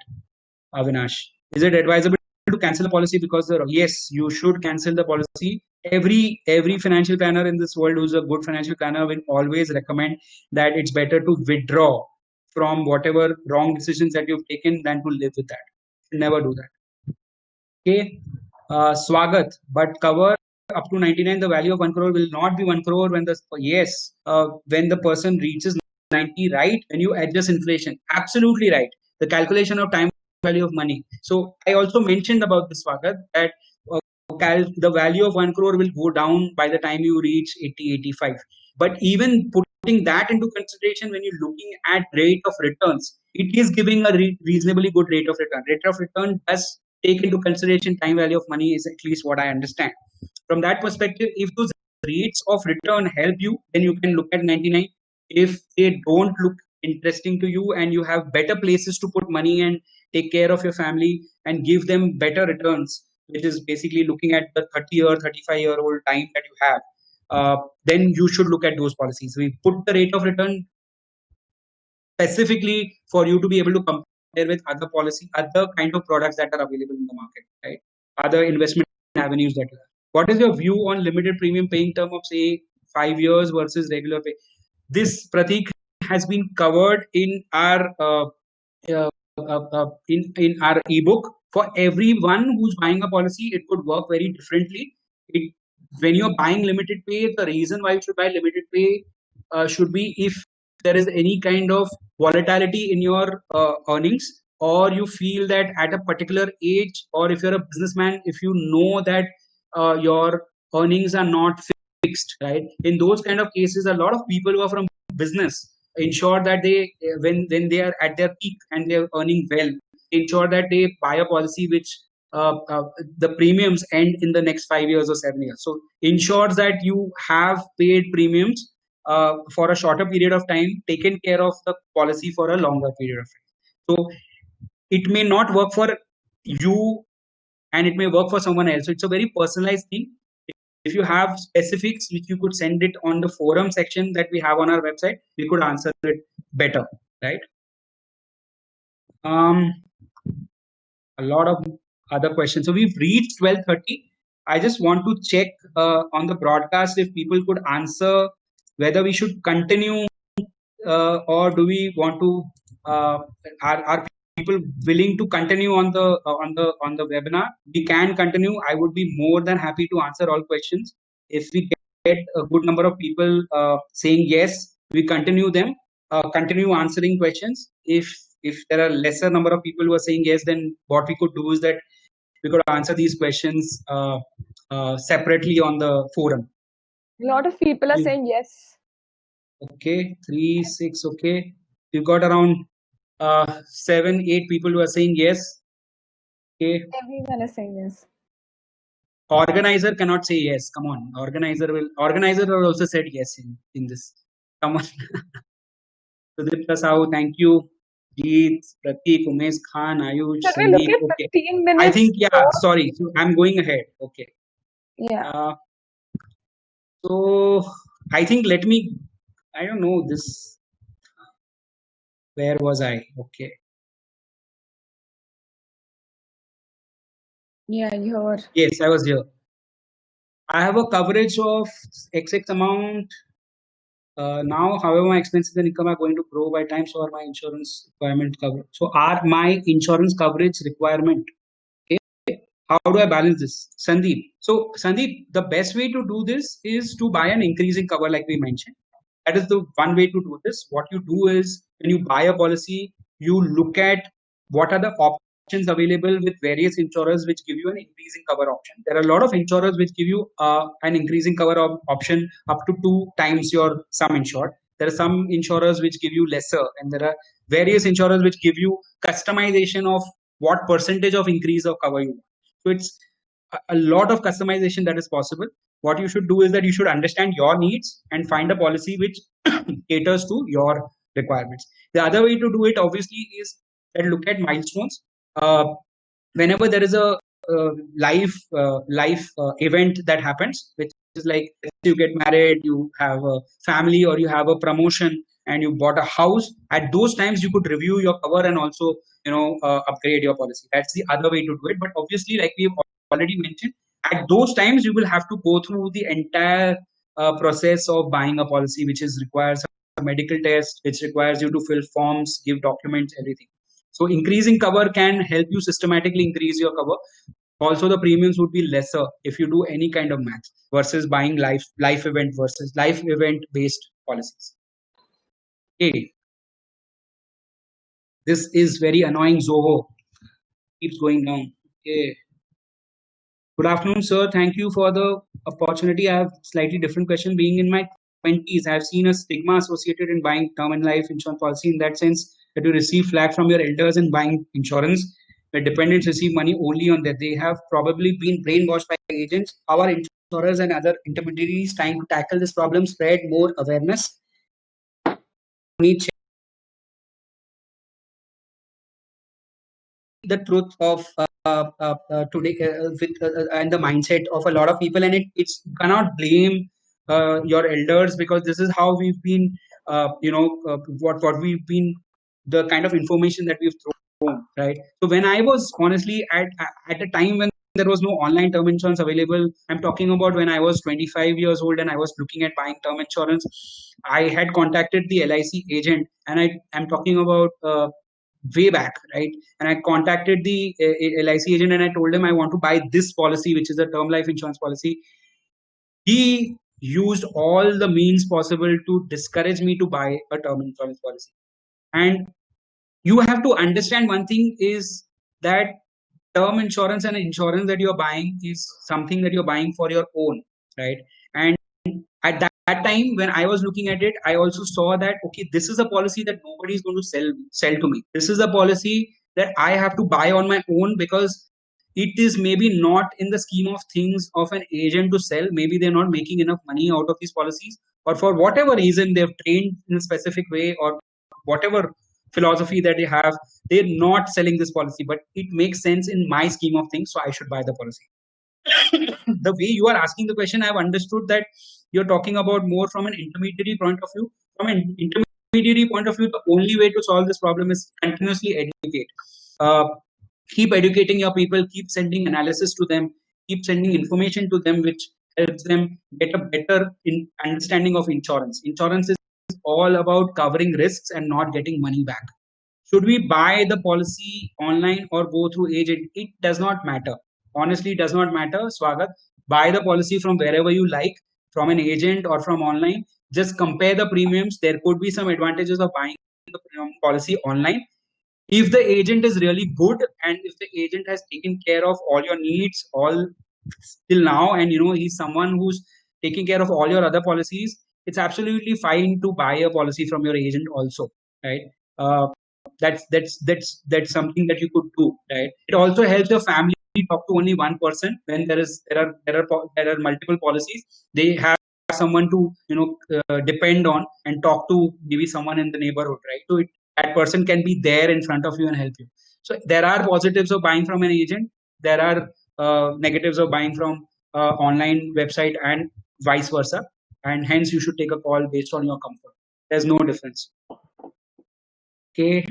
B: Avinash. Is it advisable to cancel the policy because yes, you should cancel the policy. Every financial planner in this world who's a good financial planner will always recommend that it's better to withdraw from whatever wrong decisions that you've taken than to live with that. Never do that. Okay. Swagat, but cover up to 99, the value of 1 crore will not be 1 crore when when the person reaches 90, right? When you adjust inflation. Absolutely right. The calculation of time value of money. So I also mentioned about this, Swagat, that the value of 1 crore will go down by the time you reach 80, 85. But even putting that into consideration when you're looking at rate of returns, it is giving a reasonably good rate of return. Rate of return does take into consideration time value of money is at least what I understand. From that perspective, if those rates of return help you, then you can look at 99. If they don't look interesting to you and you have better places to put money and take care of your family and give them better returns, which is basically looking at the 30 or 35-year-old time that you have, then you should look at those policies. We put the rate of return specifically for you to be able to compare with other kind of products that are available in the market, right? Other investment avenues that are. What is your view on limited premium paying term of say 5 years versus regular pay? This, Pratik, has been covered in our in our ebook. For everyone who's buying a policy, it could work very differently. When you're buying limited pay, the reason why you should buy limited pay should be if there is any kind of volatility in your earnings, or you feel that at a particular age, or if you're a businessman, if you know that your earnings are not fixed, right? In those kind of cases, a lot of people who are from business ensure that they when they are at their peak and they're earning well, ensure that they buy a policy which the premiums end in the next 5 years or 7 years. So ensures that you have paid premiums for a shorter period of time, taken care of the policy for a longer period of time. So it may not work for you and it may work for someone else. So it's a very personalized thing. If you have specifics which you could send it on the forum section that we have on our website, we could answer it better, right? A lot of other questions. So we've reached 12:30. I just want to check on the broadcast if people could answer whether we should continue or do we want to are people willing to continue on the webinar? We can continue. I would be more than happy to answer all questions. If we get a good number of people saying yes, we continue them, continue answering questions. If there are lesser number of people who are saying yes, then what we could do is that we could answer these questions separately on the forum.
A: A lot of people are saying yes.
B: Okay, 3, 6. Okay, we've got around 7, 8 people who are saying yes. Okay.
A: Everyone is saying yes.
B: Organizer cannot say yes. Come on, organizer will also said yes in this. Come on. Sudipta Sahu, thank you. Jeet, Prateek, Umesh Khan, Ayush,
A: Should we look
B: Sandeep.
A: at
B: Okay.
A: 15
B: I
A: minutes
B: think, yeah,
A: more?
B: sorry. So I'm going ahead. Okay.
A: Yeah.
B: Uh, so I think let me, I don't know this. Where was I? Okay.
A: Yeah, you're.
B: Yes, I was here. I have a coverage of XX amount. Now, however, my expenses and income are going to grow by time, so are my insurance requirement cover. So, are my insurance coverage requirement? Okay. How do I balance this, Sandeep? So, Sandeep, the best way to do this is to buy an increasing cover, like we mentioned. That is the one way to do this. What you do is when you buy a policy, you look at what are the options available with various insurers which give you an increasing cover option. There are a lot of insurers which give you an increasing cover option up to two times your sum insured. There are some insurers which give you lesser, and there are various insurers which give you customization of what percentage of increase of cover you want. So it's a lot of customization that is possible. What you should do is that you should understand your needs and find a policy which caters to your requirements. The other way to do it obviously is that look at milestones. Whenever there is a life event that happens, which is like you get married, you have a family, or you have a promotion, and you bought a house. At those times, you could review your cover and also upgrade your policy. That's the other way to do it. But obviously, like we've already mentioned, at those times you will have to go through the entire process of buying a policy, which is requires a medical test, which requires you to fill forms, give documents, everything. So increasing cover can help you systematically increase your cover. Also, the premiums would be lesser if you do any kind of math versus buying life event versus life event based policies. Okay, this is very annoying. Zoho keeps going down. Okay. Good afternoon, sir. Thank you for the opportunity. I have slightly different question. Being in my 20s, I have seen a stigma associated in buying term and life insurance policy in that sense that you receive flag from your elders in buying insurance. The dependents receive money only on that. They have probably been brainwashed by agents. Our insurers and other intermediaries trying to tackle this problem, spread more awareness. Need the truth of today with and the mindset of a lot of people, and it's cannot blame your elders, because this is how we've been what we've been, the kind of information that we've thrown, right? So when I was honestly at a time when there was no online term insurance available, I'm talking about when I was 25 years old and I was looking at buying term insurance, I had contacted the LIC agent, and I'm talking about way back, right? And I contacted the LIC agent and I told him I want to buy this policy, which is a term life insurance policy. He used all the means possible to discourage me to buy a term insurance policy. And you have to understand one thing is that term insurance and insurance that you're buying is something that you're buying for your own, right? And at that time when I was looking at it, I also saw that okay, this is a policy that nobody is going to sell to me. This is a policy that I have to buy on my own, because it is maybe not in the scheme of things of an agent to sell. Maybe they're not making enough money out of these policies, or for whatever reason they've trained in a specific way, or whatever philosophy that they have, they're not selling this policy, but it makes sense in my scheme of things, so I should buy the policy. The way you are asking the question, I've understood that you're talking about more from an intermediary point of view. From an intermediary point of view, the only way to solve this problem is continuously educate. Uh, Keep educating your people, keep sending analysis to them, keep sending information to them, which helps them get a better understanding of insurance. Insurance is all about covering risks and not getting money back. Should we buy the policy online or go through agent? It does not matter. Honestly, it does not matter, Swagat. Buy the policy from wherever you like, from an agent or from online. Just compare the premiums. There could be some advantages of buying the policy online. If the agent is really good, and if the agent has taken care of all your needs all till now, and he's someone who's taking care of all your other policies, it's absolutely fine to buy a policy from your agent also, right? That's something that you could do, right? It also helps your family talk to only one person when there are multiple policies. They have someone to depend on and talk to, maybe someone in the neighborhood, right? So that person can be there in front of you and help you. So there are positives of buying from an agent. There are negatives of buying from online website, and vice versa. And hence you should take a call based on your comfort. There's no difference. Okay.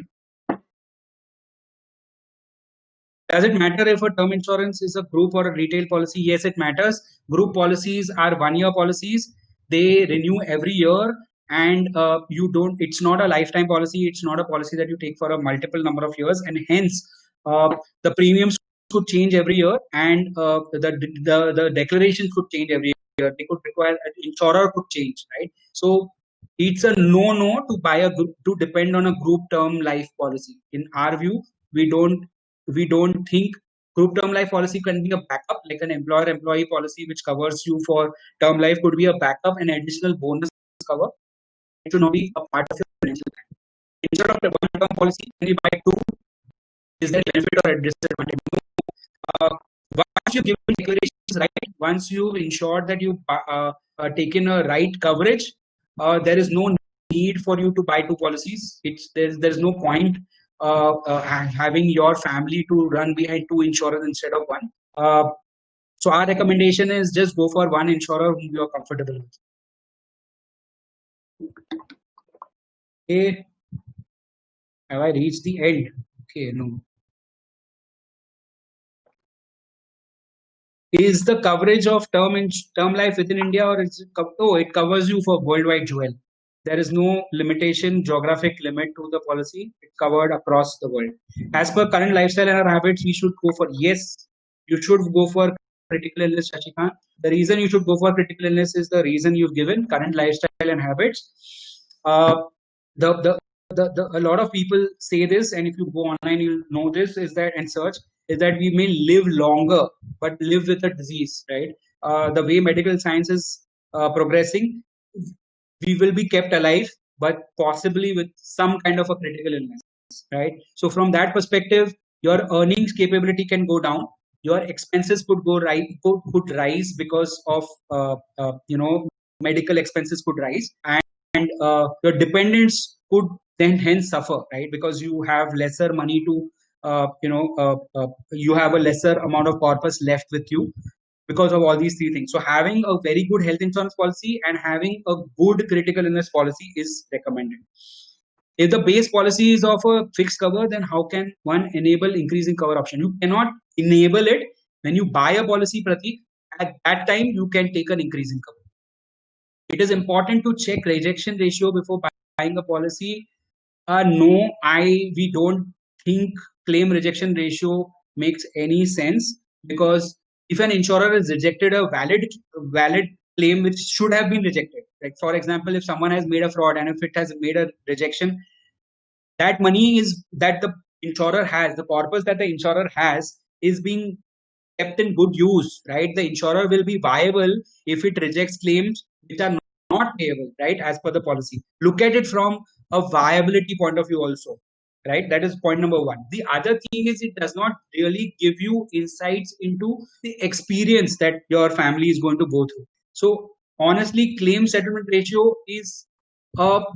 B: Does it matter if a term insurance is a group or a retail policy? Yes, it matters. Group policies are 1 year policies. They renew every year, and you don't. It's not a lifetime policy. It's not a policy that you take for a multiple number of years, and hence the premiums could change every year, and the declarations could change every year. They could require an insurer could change, right? So it's a no to buy a group, to depend on a group term life policy. In our view, we don't think group term life policy can be a backup, like an employer employee policy which covers you for term life could be a backup, an additional bonus cover. It should not be a part of your financial plan. Instead of a one term policy, can you buy two? Is there benefit or disadvantage? Once you give declarations right, once you've ensured that you've taken a right coverage, there is no need for you to buy two policies. There's no point having your family to run behind two insurers instead of one. So our recommendation is just go for one insurer whom you are comfortable with. Okay. Have I reached the end? Okay, no. Is the coverage of term life within India, or is it it covers you for worldwide, Joel? There is no limitation, geographic limit to the policy. It's covered across the world. As per current lifestyle and our habits, we should go for, yes, you should go for critical illness, Shashikant. The reason you should go for critical illness is the reason you've given, current lifestyle and habits. A lot of people say this, and if you go online, you'll know this, is that, and search, is that we may live longer, but live with a disease, right? The way medical science is progressing, we will be kept alive, but possibly with some kind of a critical illness, right? So from that perspective, your earnings capability can go down. Your expenses could could rise because of medical expenses could rise, and your dependents could then hence suffer, right? Because you have lesser money to you have a lesser amount of corpus left with you because of all these three things. So having a very good health insurance policy and having a good critical illness policy is recommended. If the base policy is of a fixed cover, then how can one enable increasing cover option? You cannot enable it. When you buy a policy, Pratik, at that time you can take an increasing cover. It is important to check rejection ratio before buying a policy. No, we don't think claim rejection ratio makes any sense, because if an insurer has rejected a valid claim which should have been rejected, like for example, if someone has made a fraud and if it has made a rejection, that money is that the insurer has, the corpus that the insurer has is being kept in good use, right? The insurer will be viable if it rejects claims which are not payable, right? As per the policy. Look at it from a viability point of view also, right? That is point number one. The other thing is, it does not really give you insights into the experience that your family is going to go through. So honestly, claim settlement ratio is not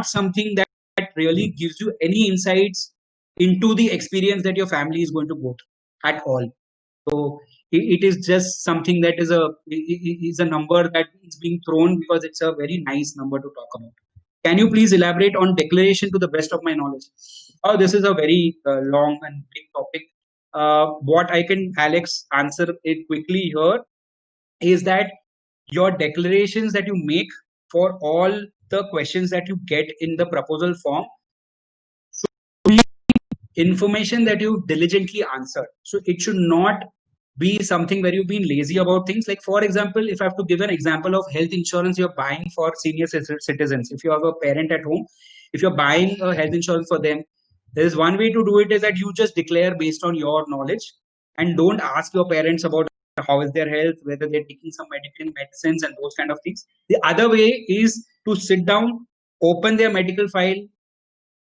B: something that really gives you any insights into the experience that your family is going to go through at all. So it is just something that is a number that is being thrown because it's a very nice number to talk about. Can you please elaborate on declaration to the best of my knowledge? Oh, this is a very long and big topic. What I can, Alex, answer it quickly here is that your declarations that you make for all the questions that you get in the proposal form should be information that you diligently answered. So it should not be something where you've been lazy about things. Like, for example, if I have to give an example of health insurance you're buying for senior citizens, if you have a parent at home, if you're buying a health insurance for them, there is one way to do it, is that you just declare based on your knowledge and don't ask your parents about how is their health, whether they're taking some medical medicines and those kind of things. The other way is to sit down, open their medical file,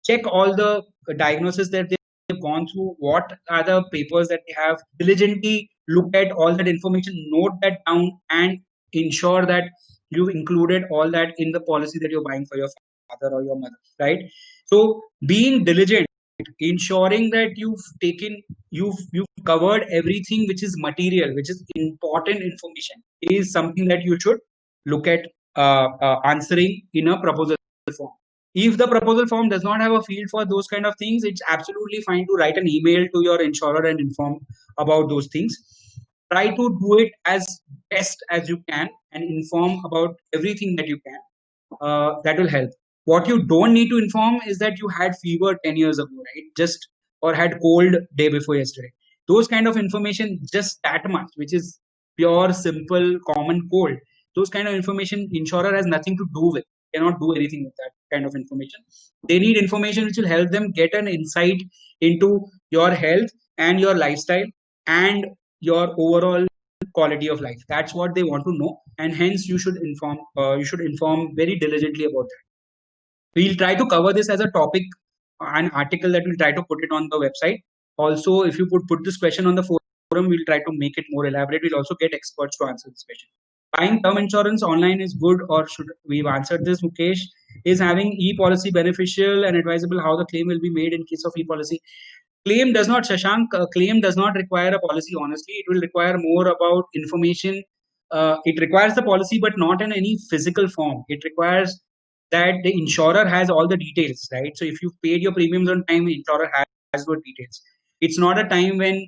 B: check all the diagnosis that they've gone through, what are the papers that they have, diligently look at all that information, note that down, and ensure that you've included all that in the policy that you're buying for your father or your mother, right? So being diligent, ensuring that you've covered everything which is material, which is important information, is something that you should look at answering in a proposal form. If the proposal form does not have a field for those kind of things, it's absolutely fine to write an email to your insurer and inform about those things. Try to do it as best as you can and inform about everything that you can. That will help. What you don't need to inform is that you had fever 10 years ago, right? Just or had cold day before yesterday. Those kind of information, just that much, which is pure, simple, common cold. Those kind of information, insurer has nothing to do with. Cannot do anything with that kind of information. They need information which will help them get an insight into your health and your lifestyle and your overall quality of life. That's what they want to know, and hence you should inform. You should inform very diligently about that. We'll try to cover this as a topic, an article that we'll try to put it on the website. Also, if you put this question on the forum, we'll try to make it more elaborate. We'll also get experts to answer this question. Buying term insurance online is good, or should we've answered this, Mukesh? Is having e-policy beneficial and advisable? How the claim will be made in case of e-policy? Claim does not, Shashank, claim does not require a policy. Honestly, it will require more about information. It requires the policy, but not in any physical form. It requires that the insurer has all the details, right? So if you paid your premiums on time, the insurer has those details. It's not a time when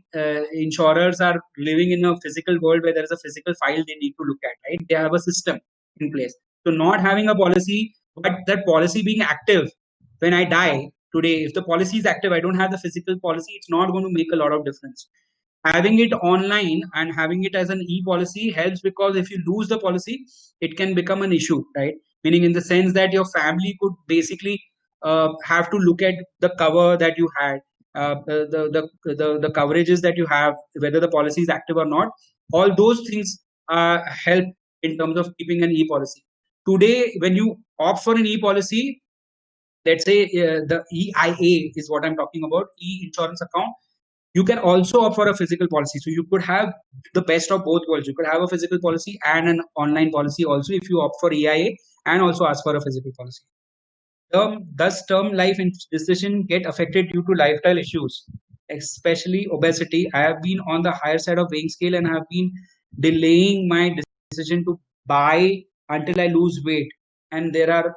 B: insurers are living in a physical world where there is a physical file they need to look at, right? They have a system in place. So not having a policy, but that policy being active when I die today, if the policy is active, I don't have the physical policy, it's not going to make a lot of difference. Having it online and having it as an e-policy helps, because if you lose the policy, it can become an issue, right? Meaning in the sense that your family could basically have to look at the cover that you had, the coverages that you have, whether the policy is active or not. All those things help in terms of keeping an e-policy. Today, when you opt for an e-policy, let's say the EIA is what I'm talking about, e-insurance account, you can also opt for a physical policy. So you could have the best of both worlds. You could have a physical policy and an online policy also if you opt for EIA and also ask for a physical policy. Thus, term life decision get affected due to lifestyle issues, especially obesity. I have been on the higher side of weighing scale and have been delaying my decision to buy until I lose weight. And there are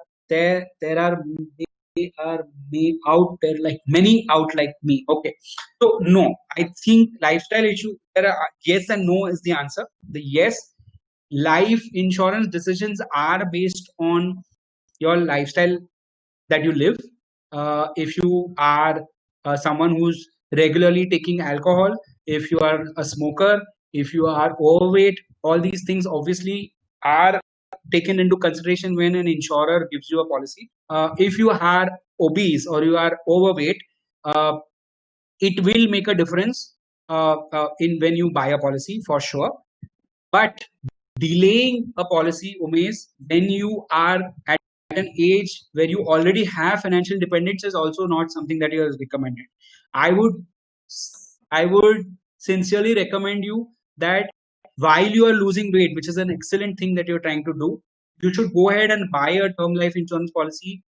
B: made out there like many out like me. Okay, so no, I think lifestyle issue. There are yes and no is the answer. The yes, life insurance decisions are based on your lifestyle that you live. If you are someone who's regularly taking alcohol, if you are a smoker, if you are overweight, all these things obviously are taken into consideration when an insurer gives you a policy. If you are obese or you are overweight, it will make a difference in when you buy a policy for sure. But delaying a policy, Umesh, when you are at an age where you already have financial dependence is also not something that is recommended. I would sincerely recommend you that while you are losing weight, which is an excellent thing that you're trying to do, you should go ahead and buy a term life insurance policy.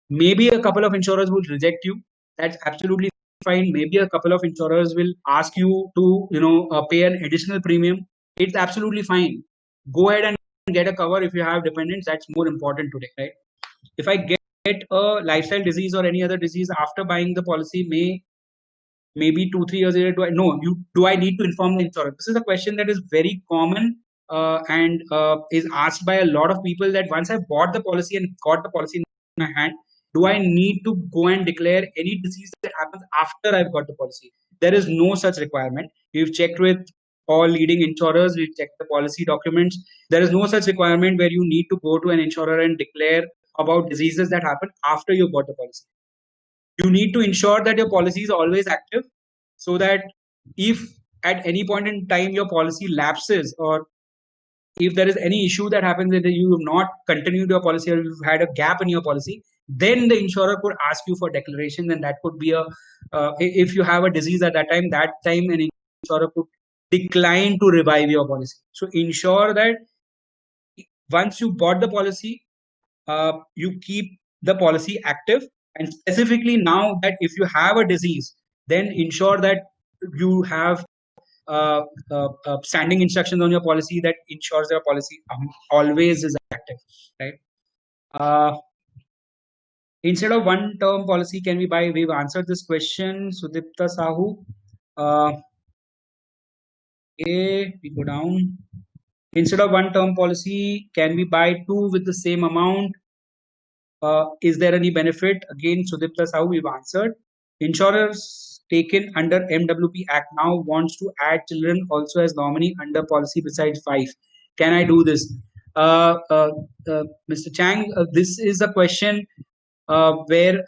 B: Maybe a couple of insurers will reject you. That's absolutely fine. Maybe a couple of insurers will ask you to pay an additional premium. It's absolutely fine. Go ahead and get a cover if you have dependents. That's more important today, right? If I get a lifestyle disease or any other disease after buying the policy, maybe 2-3 years later, do I need to inform the insurer? This is a question that is very common and is asked by a lot of people, that once I bought the policy and got the policy in my hand, do I need to go and declare any disease that happens after I've got the policy? There is no such requirement. We've checked with all leading insurers, we've checked the policy documents. There is no such requirement where you need to go to an insurer and declare about diseases that happen after you bought the policy. You need to ensure that your policy is always active, so that if at any point in time your policy lapses, or if there is any issue that happens that you have not continued your policy or you've had a gap in your policy, then the insurer could ask you for declaration, and that could be if you have a disease at that time an insurer could decline to revive your policy. So ensure that once you bought the policy, you keep the policy active. And specifically now that if you have a disease, then ensure that you have standing instructions on your policy that ensures your policy always is active, right? Instead of one term policy, can we buy? We've answered this question, Sudipta Sahu. Okay, we go down. Instead of one term policy, can we buy two with the same amount? Is there any benefit? Again, Sudipta Sahu, we've answered. Insurers taken under MWP Act now wants to add children also as nominee under policy besides 5. Can I do this? Mr. Chang, this is a question where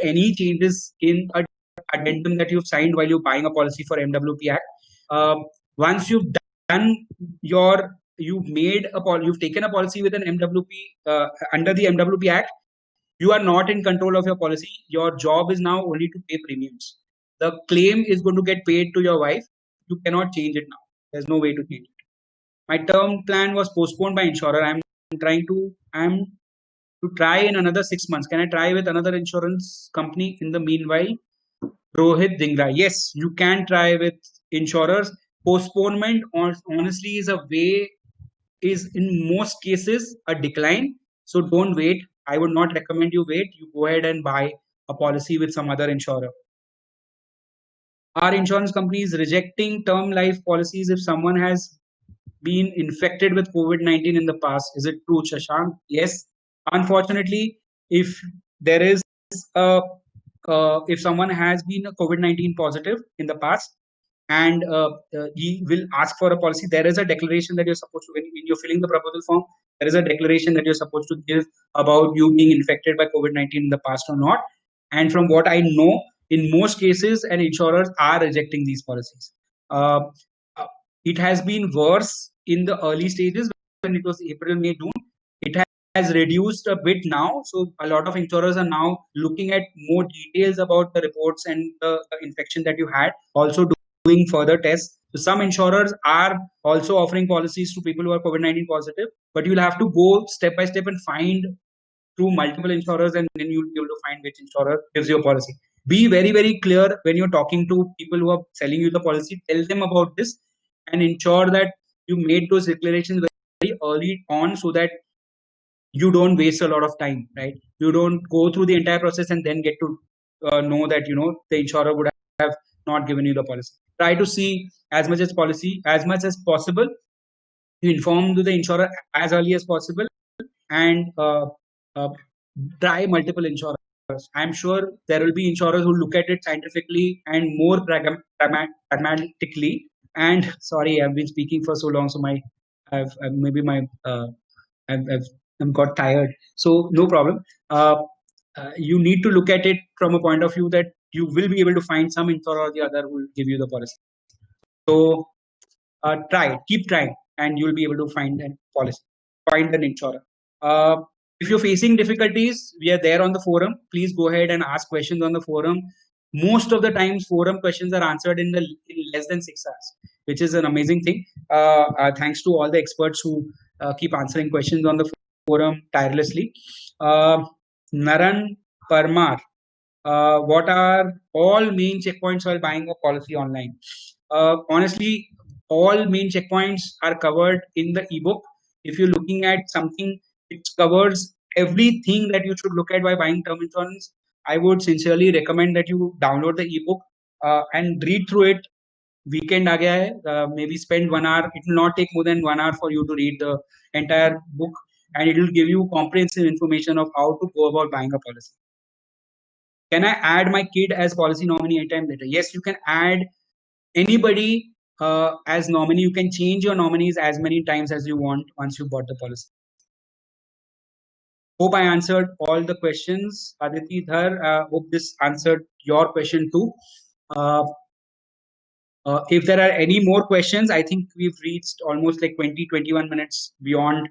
B: any changes in a addendum that you've signed while you're buying a policy for MWP Act. Once you've done you've taken a policy with an MWP under the MWP Act, you are not in control of your policy. Your job is now only to pay premiums. The claim is going to get paid to your wife. You cannot change it now. There's no way to change it. My term plan was postponed by insurer. I'm to try in another 6 months. Can I try with another insurance company in the meanwhile? Rohit Dingra. Yes, you can try with insurers. Postponement honestly is in most cases a decline. So don't wait. I would not recommend you wait. You go ahead and buy a policy with some other insurer. Are insurance companies rejecting term life policies if someone has been infected with COVID-19 in the past? Is it true, Shashank? Yes. Unfortunately, if there is if someone has been a COVID-19 positive in the past and he will ask for a policy, there is a declaration that you're supposed to, when you're filling the proposal form, there is a declaration that you're supposed to give about you being infected by COVID-19 in the past or not. And from what I know, in most cases, and insurers are rejecting these policies. It has been worse in the early stages when it was April, May, June. It has reduced a bit now. So a lot of insurers are now looking at more details about the reports and the infection that you had, also doing further tests. So some insurers are also offering policies to people who are COVID-19 positive, but you'll have to go step by step and find through multiple insurers, and then you'll be able to find which insurer gives you a policy. Be very, very clear when you're talking to people who are selling you the policy. Tell them about this and ensure that you made those declarations very early on so that you don't waste a lot of time, right? You don't go through the entire process and then get to know that the insurer would have not given you the policy. Try to see as much as possible. You inform to the insurer as early as possible and try multiple insurers. I'm sure there will be insurers who look at it scientifically and more pragmatically. And sorry, I've been speaking for so long, so I've got tired. So no problem. You need to look at it from a point of view that you will be able to find some insurer or the other who will give you the policy. So keep trying, and you'll be able to find an insurer. If you're facing difficulties, we are there on the forum. Please go ahead and ask questions on the forum. Most of the times, forum questions are answered in less than 6 hours, which is an amazing thing. Thanks to all the experts who keep answering questions on the forum tirelessly. Naran Parmar, what are all main checkpoints while buying a policy online? Honestly, all main checkpoints are covered in the ebook. If you're looking at something which covers everything that you should look at while buying term insurance, I would sincerely recommend that you download the ebook and read through it. Weekend aa gaya hai, maybe spend 1 hour. It will not take more than 1 hour for you to read the entire book, and it will give you comprehensive information of how to go about buying a policy. Can I add my kid as policy nominee anytime later? Yes, you can add anybody as nominee. You can change your nominees as many times as you want once you bought the policy. Hope I answered all the questions. Aditi Dhar, hope this answered your question too. If there are any more questions, I think we've reached almost like 21 minutes beyond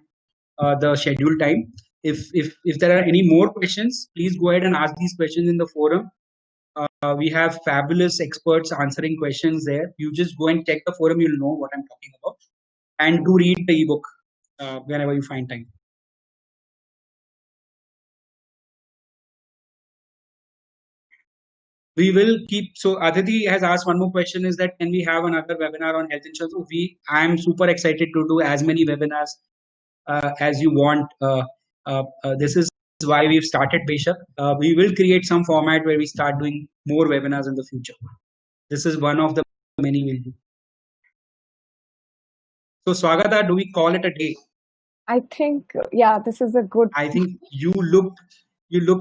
B: the scheduled time. If there are any more questions, please go ahead and ask these questions in the forum. We have fabulous experts answering questions there. You just go and check the forum, you'll know what I'm talking about. And do read the ebook whenever you find time. We will keep. So Aditi has asked one more question: is that can we have another webinar on health insurance? So I am super excited to do as many webinars as you want. This is why we've started Beshak. We will create some format where we start doing more webinars in the future. This is one of the many we'll do. So Swagata, do we call it a day?
A: I think, yeah, this is a good.
B: I think you look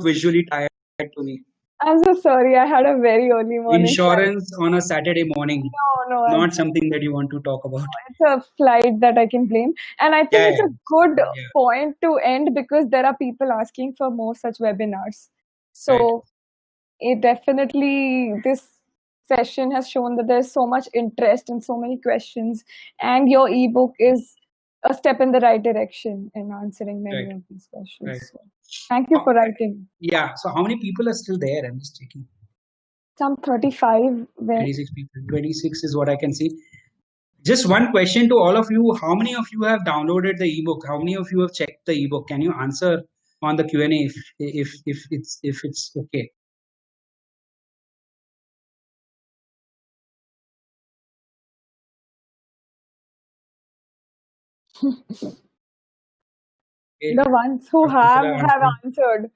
B: visually tired to me.
A: I'm so sorry. I had a very early morning
B: Insurance on a Saturday morning.
A: No,
B: Not something that you want to talk about.
A: it's a flight that I can blame. And I think
B: Yeah,
A: it's a good
B: yeah.
A: point to end because there are people asking for more such webinars. So it definitely, this session has shown that there's so much interest and so many questions, and your ebook is a step in the right direction in answering many
B: Right.
A: of these questions.
B: Right.
A: So, thank you for writing.
B: Yeah. So how many people are still there? I'm just checking.
A: Some 35.
B: 26 people. 26 is what I can see. Just one question to all of you: how many of you have downloaded the ebook? How many of you have checked the ebook? Can you answer on the Q&A if it's okay?
A: The ones who have answered.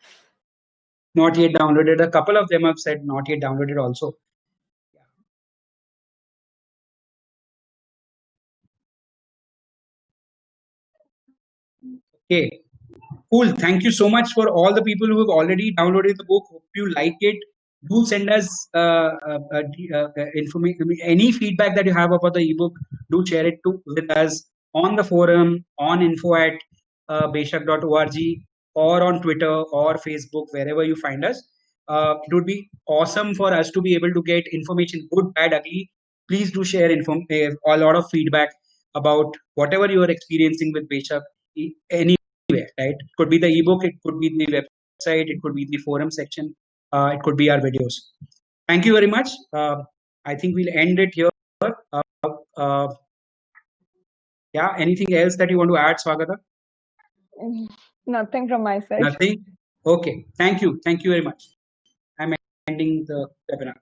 B: Not yet downloaded. A couple of them have said not yet downloaded also. Okay. Cool. Thank you so much for all the people who have already downloaded the book. Hope you like it. Do send us information. Any feedback that you have about the ebook, do share it with us on the forum, on info@beshak.org, or on Twitter or Facebook, wherever you find us. It would be awesome for us to be able to get information, good, bad, ugly. Please do share a lot of feedback about whatever you are experiencing with Beshak. Anywhere, right? It could be the ebook, it could be the website, it could be the forum section, it could be our videos. Thank you very much. I think we'll end it here. Yeah, anything else that you want to add, Swagata?
A: Nothing from my side.
B: Nothing? Okay, thank you. Thank you very much. I'm ending the webinar.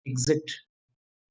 B: Exit.